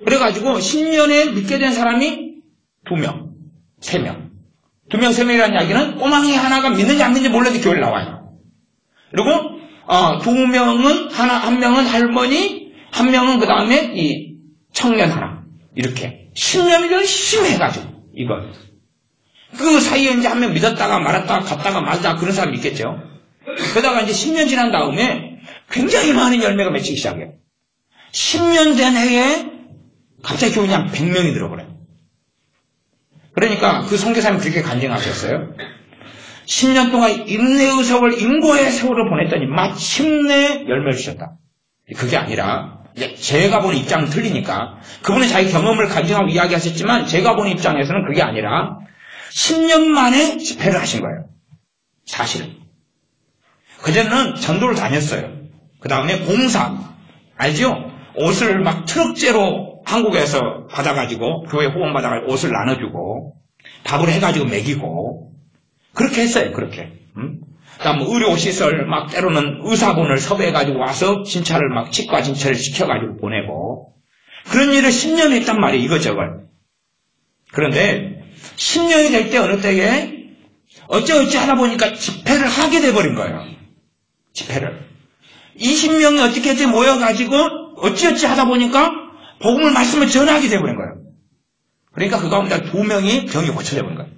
그래가지고 10년에 믿게 된 사람이 2명, 3명. 2명, 3명이라는 이야기는 꼬망이 하나가 믿는지 안 믿는지 몰라도 교회를 나와요. 그리고 2명은 한 명은 할머니, 한 명은 그 다음에 이 청년 하나. 이렇게 10년을 열심히 해가지고 이거. 그 사이에 이제 한 명 믿었다가 말았다가 갔다가 말다가 그런 사람이 있겠죠. 그러다가 이제 10년 지난 다음에 굉장히 많은 열매가 맺히기 시작해요. 10년 된 해에 갑자기 교회 그냥 100명이 들어버려요. 그러니까 그 선교사님이 그렇게 간증하셨어요. 10년 동안 인내의 세월, 인고의 세월을 보냈더니 마침내 열매를 주셨다. 그게 아니라 이제 제가 본 입장은 틀리니까 그분은 자기 경험을 간증하고 이야기하셨지만 제가 본 입장에서는 그게 아니라 10년 만에 집회를 하신 거예요. 사실은. 그전에는 전도를 다녔어요. 그 다음에 봉사. 알죠? 옷을 막 트럭째로 한국에서 받아가지고 교회 후원 받아가지고 옷을 나눠주고 밥을 해가지고 먹이고 그렇게 했어요. 그렇게. 그다음 뭐 의료시설 막 때로는 의사분을 섭외해가지고 와서 진찰을 막 치과 진찰을 시켜가지고 보내고 그런 일을 10년 했단 말이에요. 이것저것. 그런데 10년이 될 때 어느 때에 어찌어찌 하다 보니까 집회를 하게 돼버린 거예요. 집회를. 20명이 어떻게든 모여가지고 어찌어찌 하다 보니까 복음을 말씀을 전하게 돼버린 거예요. 그러니까 그 가운데 2명이 병이 고쳐져버린 거예요.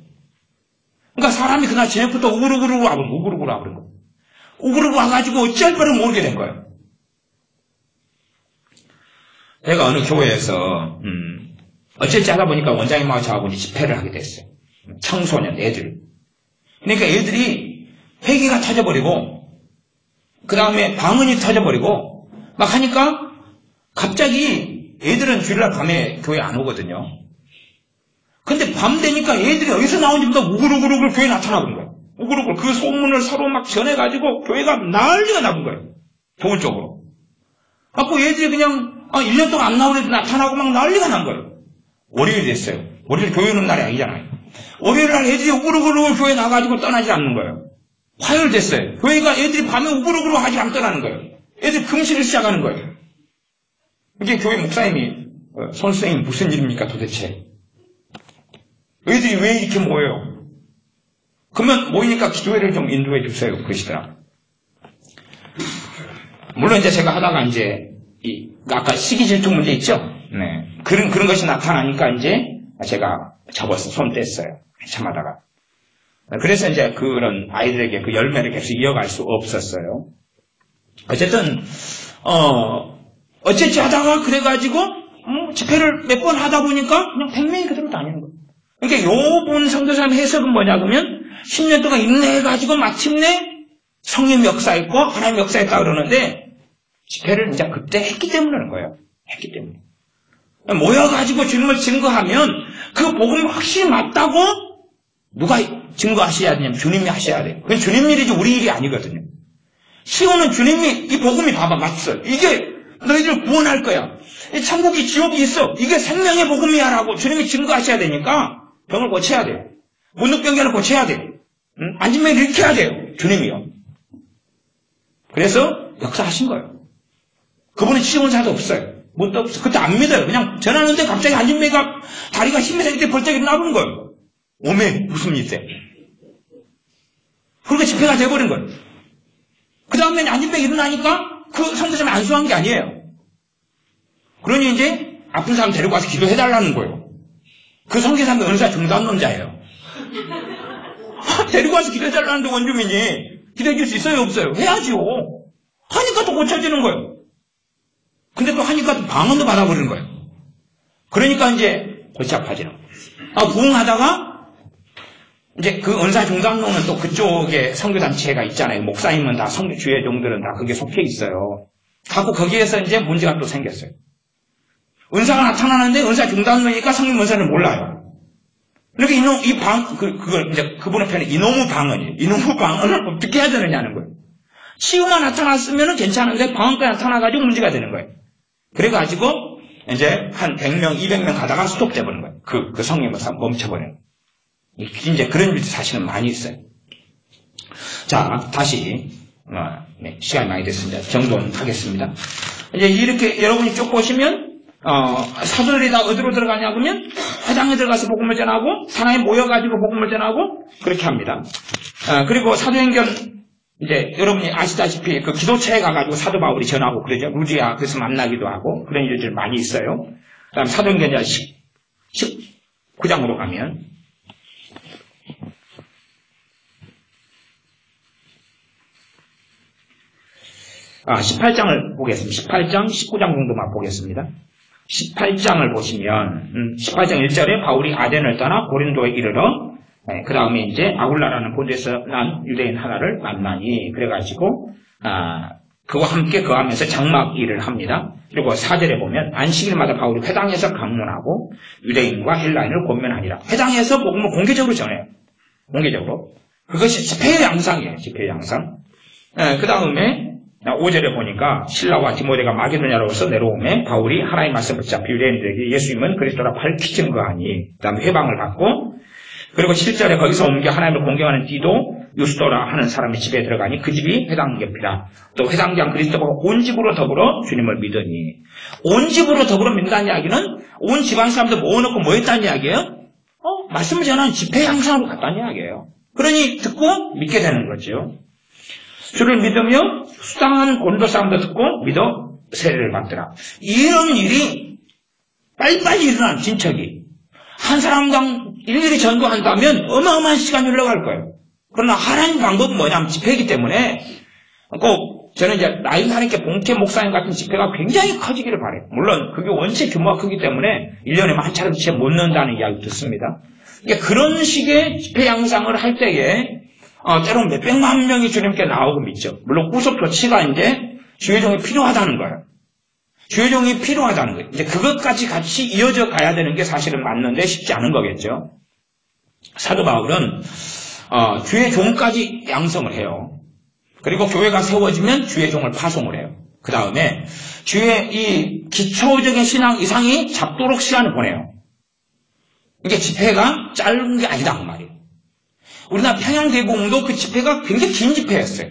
그러니까 사람이 그날 저녁부터 우글우글 와버린 거예요. 우글우글 와가지고 어찌할 바를 모르게 된 거예요. 제가 어느 교회에서 어찌어찌 하다 보니까 원장님하고 저하고 집회를 하게 됐어요. 청소년 애들. 그러니까 애들이 회개가 터져버리고 그 다음에 방언이 터져버리고 막 하니까 갑자기 애들은 주일날 밤에 교회 안 오거든요. 근데 밤 되니까 애들이 어디서 나온지 모르고 우글우글 교회에 나타나는 거예요. 우글우글 그 소문을 서로 막 전해가지고 교회가 난리가 나는 거예요. 좋은 쪽으로. 그래서 애들이 그냥 1년 동안 안 나오는 애들 나타나고 막 난리가 난 거예요. 월요일이 됐어요. 월요일 교회 오는 날이 아니잖아요. 월요일 날 애들이 우글우글 교회 나가지고 떠나지 않는 거예요. 화요일 됐어요. 교회가 애들이 밤에 우글우글 하지 않고 떠나는 거예요. 애들이 금식을 시작하는 거예요. 이게 교회 목사님이 선생님 무슨 일입니까 도대체? 애들이 왜 이렇게 모여요? 그러면 모이니까 기도회를 좀 인도해 주세요. 그러시더라. 물론 이제 제가 하다가 이제 아까 시기 질투 문제 있죠? 네. 그런 것이 나타나니까 이제 제가 접어서 손 뗐어요. 한참 하다가. 그래서 이제 그런 아이들에게 그 열매를 계속 이어갈 수 없었어요. 어쨌든, 어쨌지 하다가 그래가지고, 집회를 몇 번 하다 보니까 그냥 100명이 그대로 다니는 거예요. 그러니까 요번 선교사님 해석은 뭐냐 그러면 10년 동안 인내해가지고 마침내 성령 역사했고 하나님 역사했다 그러는데 집회를 이제 그때 했기 때문에 그런 거예요. 했기 때문에. 모여가지고 주님을 증거하면 그 복음이 확실히 맞다고 누가 증거하셔야 되냐면 주님이 하셔야 돼요. 그건 주님 일이지 우리 일이 아니거든요. 시온은 주님이 이 복음이 봐봐 맞어. 이게 너희들 구원할 거야. 천국이 지옥이 있어. 이게 생명의 복음이야 라고 주님이 증거하셔야 되니까 병을 고쳐야 돼요. 문득병자를 고쳐야 돼요. 안진병을 일으켜야 돼요. 주님이요. 그래서 역사하신 거예요. 그분은 시온사도 없어요. 뭣도 없어. 그때 안 믿어요. 그냥 전하는데 갑자기 안진병이가 다리가 힘이 생길 때 벌떡 일어나는 거예요. 오메 무슨 일세. 그렇게 집회가 돼버린 거예요. 그 다음에 안진병이 일어나니까 그 선교사님이 안수한 게 아니에요. 그러니 이제 아픈 사람 데리고 와서 기도해달라는 거예요. 그 선교사님이 은사 중단론자예요. 데리고 와서 기도해달라는데 원주민이 기도해줄 수 있어요 없어요? 해야지요. 하니까 또 고쳐지는 거예요. 근데 또 하니까 또 방언도 받아버리는 거예요. 그러니까 이제 골치 아파지는 거예요. 부흥하다가 이제 그 은사 중단론은 또 그쪽에 선교단체가 있잖아요. 목사님은 다 주의 종들은 다 그게 속해 있어요. 갖고 거기에서 이제 문제가 또 생겼어요. 은사가 나타나는데 은사 중단론이니까 성령 은사를 몰라요. 그러니까 그걸 이제 그분의 편에 이놈의 방언이에요. 이놈의 방언을 어떻게 해야 되느냐는 거예요. 치유만 나타났으면 괜찮은데 방언까지 나타나가지고 문제가 되는 거예요. 그래가지고 이제 한 100명, 200명 가다가 스톱돼버리는 거예요. 그 성령을 멈춰버리는 거예요. 이제 그런 일이 사실은 많이 있어요. 자, 다시 네, 시간이 많이 됐습니다. 정돈하겠습니다. 이제 이렇게 여러분이 쭉 보시면 사도들이 다 어디로 들어가냐 그러면 회당에 들어가서 복음을 전하고 산하에 모여가지고 복음을 전하고 그렇게 합니다. 그리고 사도행전 이제 여러분이 아시다시피 그 기도처에 가가지고 사도 바울이 전하고 그러죠. 루디아 그래서 만나기도 하고 그런 일들이 많이 있어요. 그다음 사도행전 19장으로 가면 18장을 보겠습니다. 18장, 19장 정도만 보겠습니다. 18장을 보시면 18장 1절에 바울이 아덴을 떠나 고린도에 이르러 그 다음에 이제 아굴라라는 본토에서 난 유대인 하나를 만나니 그래가지고 그와 함께 거하면서 장막 일을 합니다. 그리고 4절에 보면 안식일마다 바울이 회당에서 강론하고 유대인과 헬라인을 권면하니라. 회당에서 복음을 공개적으로 전해요. 공개적으로. 그것이 집회의 양상이에요. 집회의 양상. 그 다음에 5절에 보니까 신라와 디모데가 마게도냐로서 내려오매 바울이 하나님의 말씀을 붙잡혀 유대인들에게 예수님은 그리스도라 밝히 증거하니 그 다음에 회방을 받고 그리고 7절에 거기서 옮겨 하나님을 공경하는 디도 유스도라 하는 사람의 집에 들어가니 그 집이 회당 옆이라. 또 회당장 그리스도가 온 집으로 더불어 주님을 믿으니 온 집으로 더불어 믿는다는 이야기는 온 집안 사람들 모아놓고 뭐 했다는 이야기예요? 말씀을 전하는 집회 양상으로 갔다는 이야기예요. 그러니 듣고 믿게 되는 거죠. 주를 믿으며 수당한 고린도 사람도 듣고 믿어 세례를 받더라. 이런 일이 빨리빨리 일어나는 진척이 한 사람당 일일이 전도한다면 어마어마한 시간이 흘러갈 거예요. 그러나 하나님 방법은 뭐냐면 집회이기 때문에 꼭 저는 이제 나이 사니까 본캐 목사님 같은 집회가 굉장히 커지기를 바래요. 물론 그게 원체 규모가 크기 때문에 1년에 한 차례 집회 못 넣는다는 이야기 듣습니다. 그러니까 그런 식의 집회 양상을 할 때에 때로는 몇백만 명이 주님께 나오고 믿죠. 물론 후속 조치가 이제 주의종이 필요하다는 거예요. 주의종이 필요하다는 거예요. 이제 그것까지 같이 이어져 가야 되는 게 사실은 맞는데 쉽지 않은 거겠죠. 사도 바울은 주의 종까지 양성을 해요. 그리고 교회가 세워지면 주의 종을 파송을 해요. 그 다음에 주의 이 기초적인 신앙 이상이 잡도록 시간을 보내요. 이게 집회가 짧은 게 아니다 그 말이에요. 우리나라 평양대공도 그 집회가 굉장히 긴 집회였어요.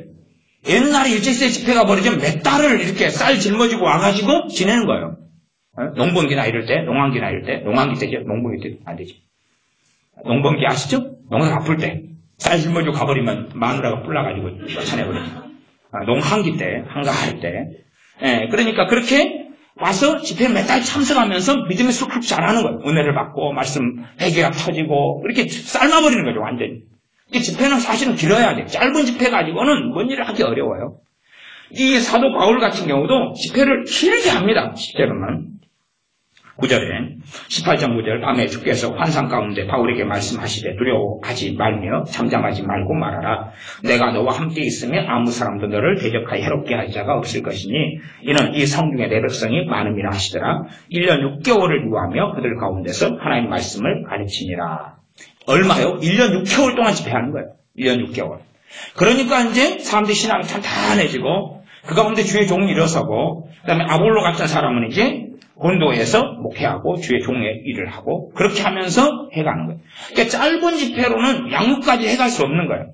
옛날에 일제시대 집회가 벌어지면 몇 달을 이렇게 쌀 짊어지고 와가지고 지내는 거예요. 농번기나 이럴 때, 농한기나 이럴 때, 농한기 때죠. 농번기 때 안 되지. 농번기 아시죠? 농사 아플 때 쌀 짊어지고 가버리면 마누라가 불나가지고 쫓아내버리죠. 농한기 때, 한가할 때. 그러니까 그렇게 와서 집회 몇 달 참석하면서 믿음의 쑥쑥 자라는 거예요. 은혜를 받고 말씀 회개가 터지고 이렇게 삶아버리는 거죠. 완전히. 이 집회는 사실은 길어야 돼요. 짧은 집회 가지고는 뭔 일을 하기 어려워요. 이 사도 바울 같은 경우도 집회를 길게 합니다. 실제로는. 9절에 18장 9절 밤에 주께서 환상 가운데 바울에게 말씀하시되 두려워하지 말며 잠잠하지 말고 말하라. 내가 너와 함께 있으면 아무 사람도 너를 대적하여 해롭게 할 자가 없을 것이니 이는 이 성중에 내 백성이 많음이라 하시더라. 1년 6개월을 유하며 그들 가운데서 하나님의 말씀을 가르치니라. 얼마요? 1년 6개월 동안 집회하는 거예요. 1년 6개월. 그러니까 이제 사람들이 신앙이 탄탄해지고 그 가운데 주의 종이 일어서고 그 다음에 아볼로 같은 사람은 이제 본도에서 목회하고 주의 종의 일을 하고 그렇게 하면서 해가는 거예요. 그러니까 짧은 집회로는 양육까지 해갈 수 없는 거예요.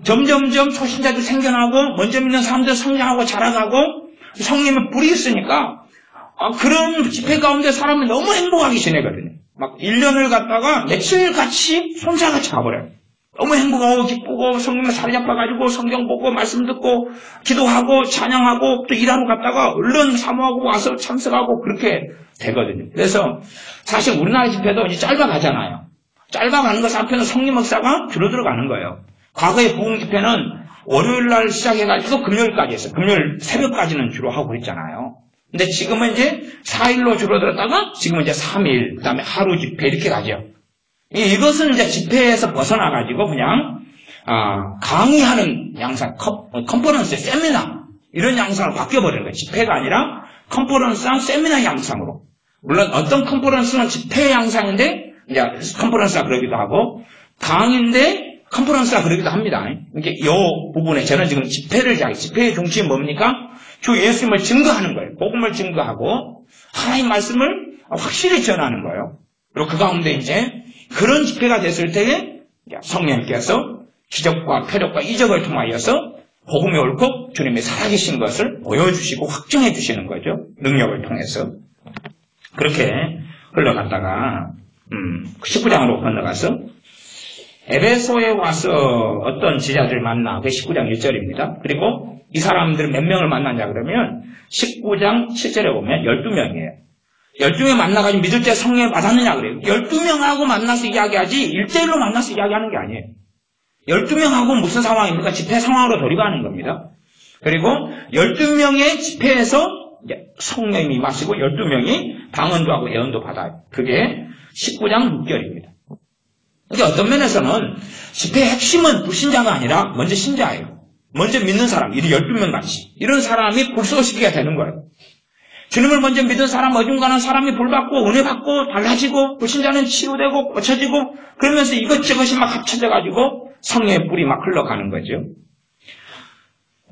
점점점 초신자들 생겨나고 먼저 믿는 사람들 성장하고 자라가고 성령의 불이 있으니까 그런 집회 가운데 사람이 너무 행복하기 지내거든요. 막 1년을 갔다가 며칠같이 손살같이 가버려요. 너무 행복하고 기쁘고 성령에 사로잡아가지고 성경 보고 말씀 듣고 기도하고 찬양하고 또 일하러 갔다가 얼른 사모하고 와서 참석하고 그렇게 되거든요. 그래서 사실 우리나라 집회도 이제 짧아가잖아요. 짧아가는 것을 한편은 성령 역사가 줄어들어가는 거예요. 과거의 부흥 집회는 월요일날 시작해가지고 금요일까지 했어요. 금요일 새벽까지는 주로 하고 그랬잖아요. 근데 지금은 이제 4일로 줄어들었다가 지금은 이제 3일, 그 다음에 하루 집회 이렇게 가죠. 이것은 이제 집회에서 벗어나가지고 그냥, 강의하는 양상, 컨퍼런스, 세미나, 이런 양상으로 바뀌어버리는 거예요. 집회가 아니라 컨퍼런스랑 세미나 양상으로. 물론 어떤 컨퍼런스는 집회 양상인데 이제 컨퍼런스가 그러기도 하고, 강인데 컨퍼런스가 그러기도 합니다. 이게 이 부분에 저는 지금 집회의 중심이 뭡니까? 주 예수님을 증거하는 거예요. 복음을 증거하고, 하나님 말씀을 확실히 전하는 거예요. 그리고 그 가운데 이제 그런 집회가 됐을 때에 성령님께서 기적과 표적과 이적을 통하여서 복음이 옳고 주님이 살아계신 것을 보여주시고 확증해 주시는 거죠. 능력을 통해서. 그렇게 흘러갔다가 19장으로 건너가서 에베소에 와서 어떤 지자들을 만나. 그게 19장 1절입니다. 그리고 이 사람들 몇 명을 만나냐 그러면 19장 7절에 보면 12명이에요. 12명 만나가지고 믿을 때 성령을 받았느냐 그래요. 12명하고 만나서 이야기하지 1대1로 만나서 이야기하는 게 아니에요. 12명하고 무슨 상황입니까? 집회 상황으로 돌입하는 겁니다. 그리고 12명의 집회에서 성령이 임하시고 12명이 방언도 하고 예언도 받아요. 그게 19장 6절입니다. 근데 어떤 면에서는 집회의 핵심은 불신자가 아니라 먼저 신자예요. 먼저 믿는 사람, 이 12명 같이. 이런 사람이 불쏘시기가 되는 거예요. 주님을 먼저 믿은 사람, 어중간한 사람이 볼받고, 은혜 받고, 달라지고, 불신자는 치유되고, 고쳐지고, 그러면서 이것저것이 막 합쳐져가지고, 성령의 뿔이 막 흘러가는 거죠.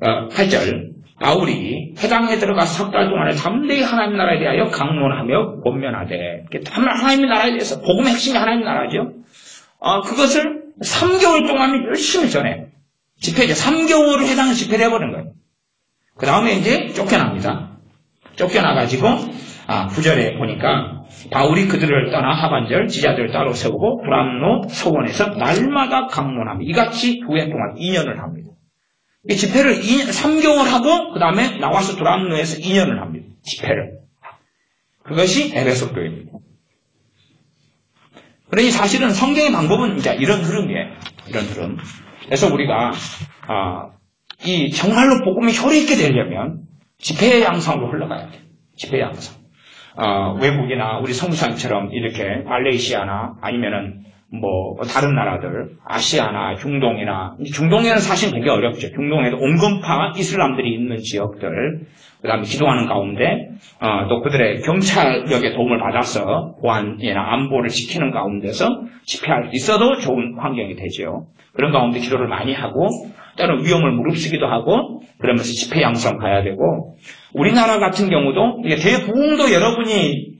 8절. 바울이 회당에 들어가 석 달 동안에 담대히 하나님 나라에 대하여 강론하며 권면하되, 하나님의 나라에 대해서, 복음의 핵심이 하나님 나라죠. 그것을 3개월 동안 열심히 전해요. 집회죠. 3개월을 회당을 집회를 해버린 거예요. 그 다음에 이제 쫓겨납니다. 쫓겨나가지고 9절에 보니까 바울이 그들을 떠나 하반절 지자들을 따로 세우고 두람노 서원에서 날마다 강론하며 이같이 9회 동안 2년을 합니다. 이 집회를 3개월 하고 그 다음에 나와서 두람노에서 2년을 합니다. 집회를. 그것이 에베소 교회입니다. 그러니 사실은 성경의 방법은 이제 이런 흐름이에요. 이런 흐름. 그래서 우리가 이 정말로 복음이 효리 있게 되려면 집회의 양상으로 흘러가야 돼요. 집회의 양상. 외국이나 우리 성부사님처럼 이렇게 말레이시아나 아니면은 다른 나라들, 아시아나 중동이나, 중동에는 사실 되게 어렵죠. 중동에도 온건파 이슬람들이 있는 지역들, 그 다음에 기도하는 가운데, 또 그들의 경찰력의 도움을 받아서 보안이나 안보를 지키는 가운데서 집회할 수 있어도 좋은 환경이 되죠. 그런 가운데 기도를 많이 하고, 때로는 위험을 무릅쓰기도 하고, 그러면서 집회 양성 가야 되고, 우리나라 같은 경우도, 대부흥도 여러분이,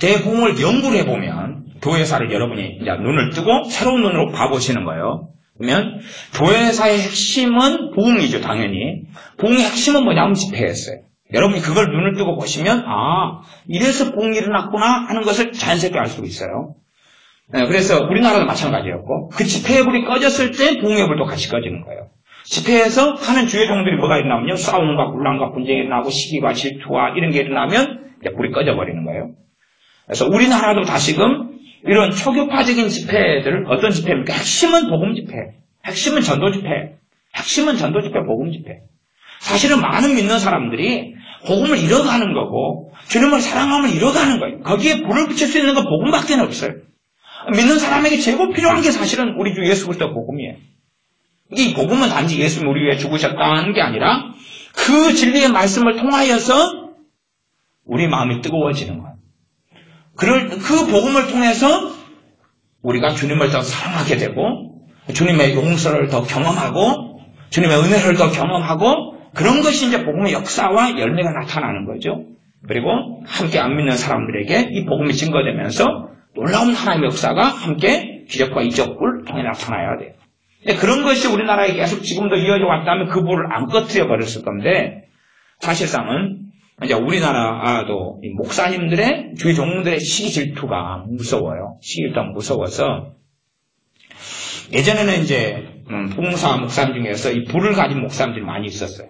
대부흥을 연구를 해보면, 교회사를 여러분이 이제 눈을 뜨고 새로운 눈으로 봐보시는 거예요. 그러면 교회사의 핵심은 부흥이죠, 당연히. 부흥의 핵심은 뭐냐면 집회였어요. 여러분이 그걸 눈을 뜨고 보시면 이래서 부흥이 일어났구나 하는 것을 자연스럽게 알 수 있어요. 그래서 우리나라도 마찬가지였고 그 집회의 불이 꺼졌을 때 부흥의 불도 같이 꺼지는 거예요. 집회에서 하는 주요 종들이 뭐가 일어나면요. 싸움과 분란과 분쟁이 일어나고 시기와 질투와 이런 게 일어나면 이제 불이 꺼져버리는 거예요. 그래서 우리나라도 다시금 이런 초교파적인 집회들, 어떤 집회입니까? 핵심은 복음 집회. 핵심은 전도 집회. 핵심은 전도 집회, 복음 집회. 사실은 많은 믿는 사람들이 복음을 잃어가는 거고, 주님을 사랑하면 잃어가는 거예요. 거기에 불을 붙일 수 있는 건 복음밖에 없어요. 믿는 사람에게 제일 필요한 게 사실은 우리 주 예수 그리스도 복음이에요. 이 복음은 단지 예수님이 우리 위해 죽으셨다는 게 아니라, 그 진리의 말씀을 통하여서 우리 마음이 뜨거워지는 거예요. 그 복음을 통해서 우리가 주님을 더 사랑하게 되고 주님의 용서를 더 경험하고 주님의 은혜를 더 경험하고 그런 것이 이제 복음의 역사와 열매가 나타나는 거죠. 그리고 함께 안 믿는 사람들에게 이 복음이 증거되면서 놀라운 하나님의 역사가 함께 기적과 이적을 통해 나타나야 돼요. 그런 것이 우리나라에 계속 지금도 이어져 왔다면 그 불을 안 꺼트려 버렸을 건데 사실상은 이제 우리나라도 목사님들의 주의 종들의 시기 질투가 무서워요. 시기 질투가 무서워서 예전에는 이제 봉사 목사님 중에서 이 불을 가진 목사님들이 많이 있었어요.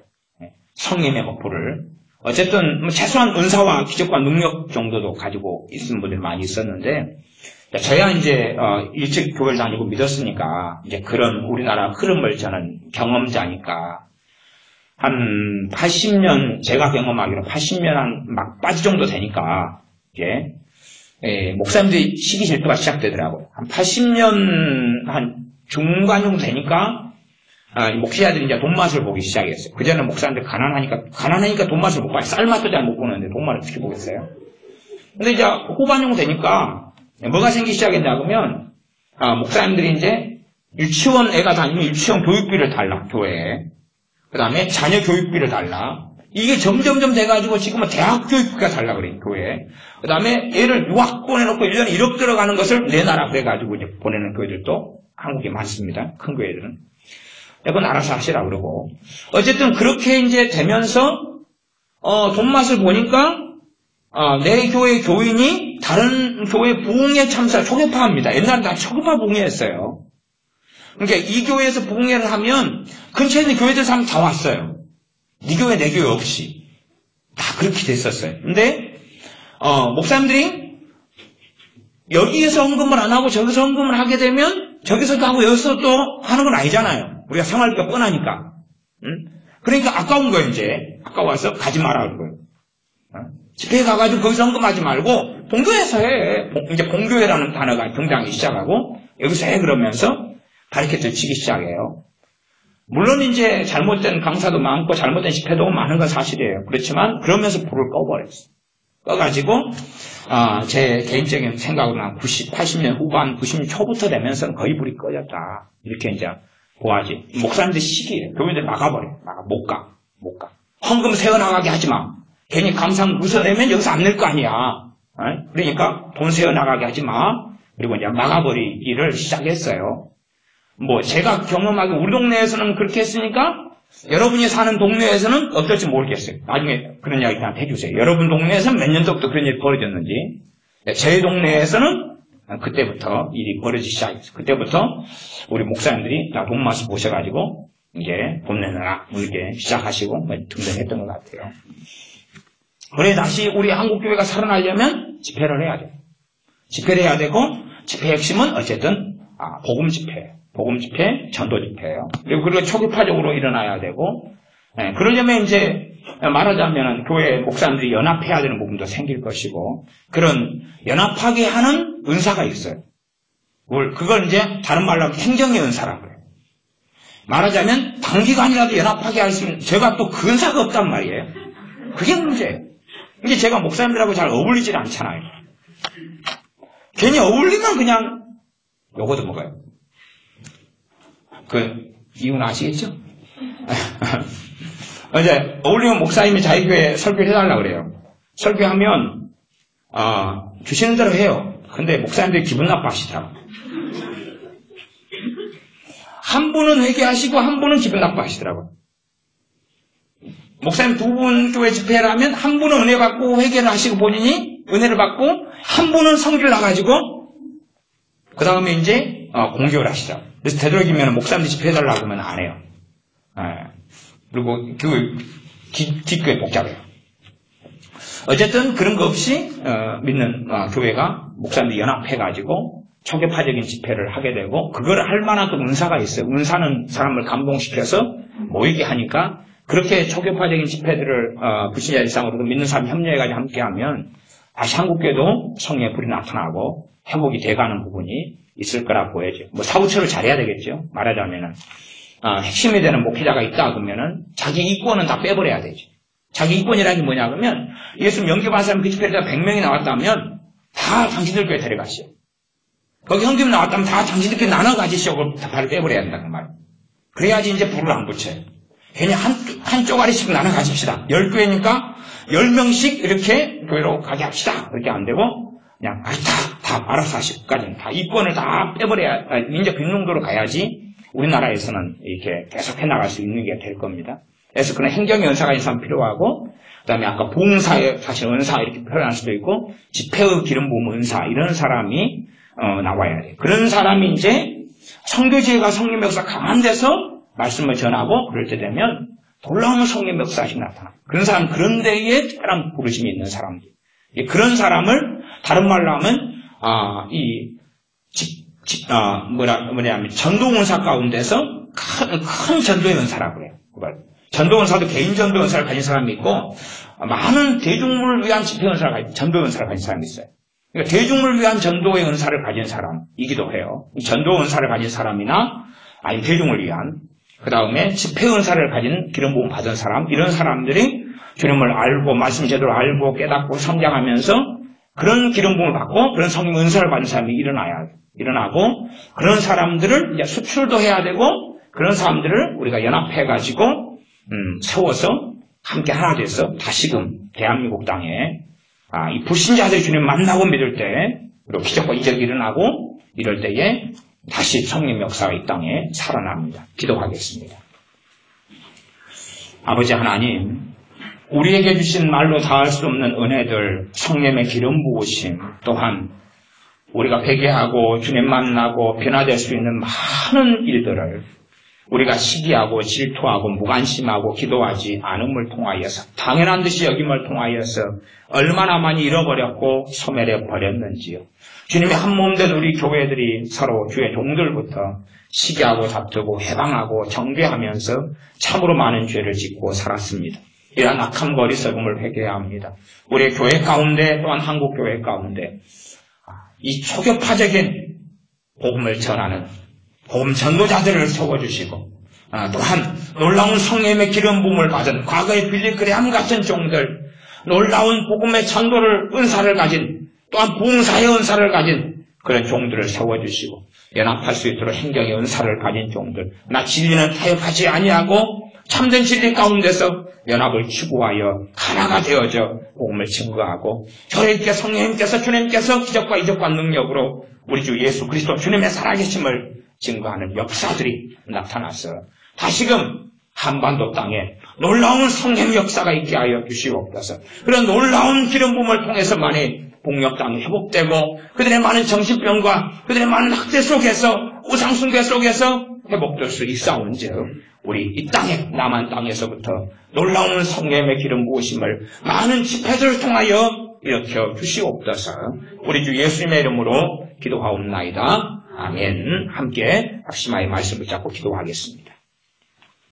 성님의 불을 어쨌든 최소한 은사와 기적과 능력 정도도 가지고 있는 분들이 많이 있었는데 저야 이제 일찍 교회를 다니고 믿었으니까 이제 그런 우리나라 흐름을 저는 경험자니까. 한 80년, 제가 경험하기로 80년 막 빠지 정도 되니까, 목사님들이 시기 질투가 시작되더라고요. 한 80년, 중간 정도 되니까, 목회자들이 이제 돈맛을 보기 시작했어요. 그전에는 목사님들 가난하니까 돈맛을 못 봐요. 쌀맛도 잘 못 보는데 돈맛을 어떻게 보겠어요? 근데 이제 후반 정도 되니까, 뭐가 생기기 시작했냐 그러면 목사님들이 이제 유치원 애가 다니면 유치원 교육비를 달라 교회에. 그 다음에 자녀 교육비를 달라. 이게 점점점 돼가지고 지금은 대학 교육비가 달라 그래 교회에. 그 다음에 얘를 유학 보내놓고 1년에 1억 들어가는 것을 내놔라 그래가지고 이제 보내는 교회들도 한국에 많습니다. 큰 교회들은. 그건 알아서 하시라 그러고. 어쨌든 그렇게 이제 되면서 돈 맛을 보니까 내 교회 교인이 다른 교회 부흥회 참사 초교파합니다. 옛날에 다 초교파 부흥회였어요. 그러니까 이 교회에서 부흥회를 하면 근처에 있는 교회들 사람 다 왔어요. 네 교회 내 교회 없이 다 그렇게 됐었어요. 근데 목사님들이 여기에서 헌금을 안 하고 저기서 헌금을 하게 되면 저기서도 하고 여기서도 하는 건 아니잖아요. 우리가 생활비가 뻔하니까. 그러니까 아까운 거예요. 이제 아까워서 가지 마라 그런 거예요. 집회에 가가지고 거기서 헌금하지 말고 본교회에서 해. 이제 본교회라는 단어가 등장하기 시작하고 여기서 해 그러면서 바리케이트를 치기 시작해요. 물론 이제 잘못된 강사도 많고 잘못된 집회도 많은 건 사실이에요. 그렇지만 그러면서 불을 꺼버렸어요. 꺼가지고 제 개인적인 생각으로는 80년 후반, 90년 초부터 되면서는 거의 불이 꺼졌다. 이렇게 이제 보아지. 목사님들 시기에 교인들 막아버려. 못 가. 헌금 세어나가게 하지 마. 괜히 감상 웃어내면 여기서 안 낼 거 아니야. 그러니까 돈 세어나가게 하지 마. 그리고 이제 막아버리기를 시작했어요. 제가 경험하기 우리 동네에서는 그렇게 했으니까 여러분이 사는 동네에서는 어떨지 모르겠어요. 나중에 그런 이야기 다 해주세요. 여러분 동네에서는 몇 년도부터 그런 일이 벌어졌는지. 제 동네에서는 그때부터 일이 벌어지기 시작했어요. 그때부터 우리 목사님들이 다 돈 맛을 보셔가지고 이제 돈 내놔라 이렇게 시작하시고 등등했던 것 같아요. 그래 다시 우리 한국교회가 살아나려면 집회를 해야 돼요. 집회를 해야 되고 집회의 핵심은 어쨌든 복음 집회, 전도 집회예요. 그리고 초기파적으로 일어나야 되고, 그러려면 이제 말하자면 교회 목사님들이 연합해야 되는 부분도 생길 것이고, 그런 연합하게 하는 은사가 있어요. 그걸 이제 다른 말로 하면 행정의 은사라고 해요. 말하자면 단기간이라도 연합하게 할 수 있는, 제가 또 그 은사가 없단 말이에요. 그게 문제예요. 이게 제가 목사님들하고 잘 어울리질 않잖아요. 괜히 어울리면 그냥 요거도 먹어요. 이유는 아시겠죠? 이제, 어울리면 목사님이 자기 교회 설교를 해달라고 그래요. 설교하면, 주시는 대로 해요. 근데 목사님들이 기분 나빠하시더라고요. 한 분은 회개하시고, 한 분은 기분 나빠하시더라고요. 목사님 두 분 교회 집회를 하면, 한 분은 은혜 받고 회개를 하시고 본인이 은혜를 받고, 한 분은 성기를 나가지고, 그 다음에 이제, 공격을 하시더라고요. 그래서 되도록이면 목사님들 집회해달라고 하면 안 해요. 그리고 기교에 복잡해요. 어쨌든 그런 거 없이 믿는 교회가 목사님들이 연합해가지고 초계파적인 집회를 하게 되고 그걸 할 만한 또 은사가 있어요. 은사는 사람을 감동시켜서 모이게 하니까 그렇게 초계파적인 집회들을 불신자 일상으로 믿는 사람이 협력해가지고 함께하면 다시 한국교회도 성령의 불이 나타나고 회복이 돼가는 부분이 있을 거라 보여져요. 사후처를 잘해야 되겠죠. 말하자면은 핵심이 되는 목회자가 있다 그러면은 자기 이권은 다 빼버려야 되죠. 자기 이권이라는 게 뭐냐 그러면 예수 명계받은 사람 그 집회에다 100명이 나왔다면 다 당신들 교회 데려가시오. 거기 헌금 나왔다면 다 당신들끼리 나눠 가지시오. 그걸 다 발을 빼버려야 된다 그 말. 그래야지 이제 불을 안 붙여요. 괜히 한 쪼가리씩 나눠 가집시다. 10교회니까 10명씩 이렇게 교회로 가게 합시다. 그렇게 안 되고 그냥 다 알아서 하시고까지는 다 이권을 다 빼버려야 인적 빈농도로 가야지 우리나라에서는 이렇게 계속해 나갈 수 있는 게 될 겁니다. 그래서 그런 행정의 은사가 있으면 필요하고 그다음에 아까 봉사의 사실 은사 이렇게 표현할 수도 있고 집회의 기름 부음 은사 이런 사람이 나와야 돼요. 그런 사람이 이제 선교지회가 성령 역사 강한 데서 말씀을 전하고 그럴 때 되면 놀라운 성령 역사가 나타나. 그런 사람 그런 데에 특별한 부르심이 있는 사람들. 그런 사람을 다른 말로 하면 뭐냐면 전도원사 가운데서 큰 전도의 은사라고 그래요. 전도원사도 개인 전도 은사를 가진 사람이 있고 많은 대중물을 위한 집회 은사를 가진 전도 은사를 가진 사람이 있어요. 그러니까 대중물을 위한 전도의 은사를 가진 사람이기도 해요. 전도 은사를 가진 사람이나 아니 대중을 위한 그 다음에 집회 은사를 가진 기름 부음 받은 사람 이런 사람들이 주님을 알고 말씀 제대로 알고 깨닫고 성장하면서 그런 기름 부음을 받고 그런 성령 은사를 받는 사람이 일어나고 그런 사람들을 이제 수출도 해야 되고 그런 사람들을 우리가 연합해가지고 세워서 함께 하나 돼서 다시금 대한민국 땅에 이 불신자들이 주님 만나고 믿을 때 그리고 기적과 이적이 일어나고 이럴 때에 다시 성령 역사가 이 땅에 살아납니다. 기도하겠습니다. 아버지 하나님, 우리에게 주신 말로 다할 수 없는 은혜들, 성령의 기름 부으심, 또한 우리가 회개하고 주님 만나고 변화될 수 있는 많은 일들을 우리가 시기하고 질투하고 무관심하고 기도하지 않음을 통하여서 당연한 듯이 여김을 통하여서 얼마나 많이 잃어버렸고 소멸해 버렸는지요. 주님의 한 몸된 우리 교회들이 서로 주의 종들부터 시기하고 다투고 해방하고 정죄하면서 참으로 많은 죄를 짓고 살았습니다. 이러한 악한 어리석음을 회개해야 합니다. 우리 교회 가운데 또한 한국 교회 가운데 이 초교파적인 복음을 전하는 복음 전도자들을 세워주시고 또한 놀라운 성령의 기름 부음을 받은 과거의 빌리그레함 같은 종들, 놀라운 복음의 전도를 은사를 가진 또한 부흥사의 은사를 가진 그런 종들을 세워주시고 연합할 수 있도록 행정의 은사를 가진 종들, 나 진리는 타협하지 아니하고 참된 진리 가운데서 연합을 추구하여 하나가 되어져 복음을 증거하고 저에게 성령님께서 주님께서 기적과 이적과 능력으로 우리 주 예수 그리스도 주님의 살아계심을 증거하는 역사들이 나타나서 다시금 한반도 땅에 놀라운 성령 역사가 있게 하여 주시옵소서. 그런 놀라운 기름 부음을 통해서만이 북녘 땅이 회복되고 그들의 많은 정신병과 그들의 많은 학대 속에서 우상숭배 속에서 회복될 수 있사온즉 우리 이 땅에 남한 땅에서부터 놀라운 성령의 기름 부으심을 많은 집회들을 통하여 일으켜 주시옵소서. 우리 주 예수님의 이름으로 기도하옵나이다. 아멘. 함께 박심하의 말씀을 잡고 기도하겠습니다.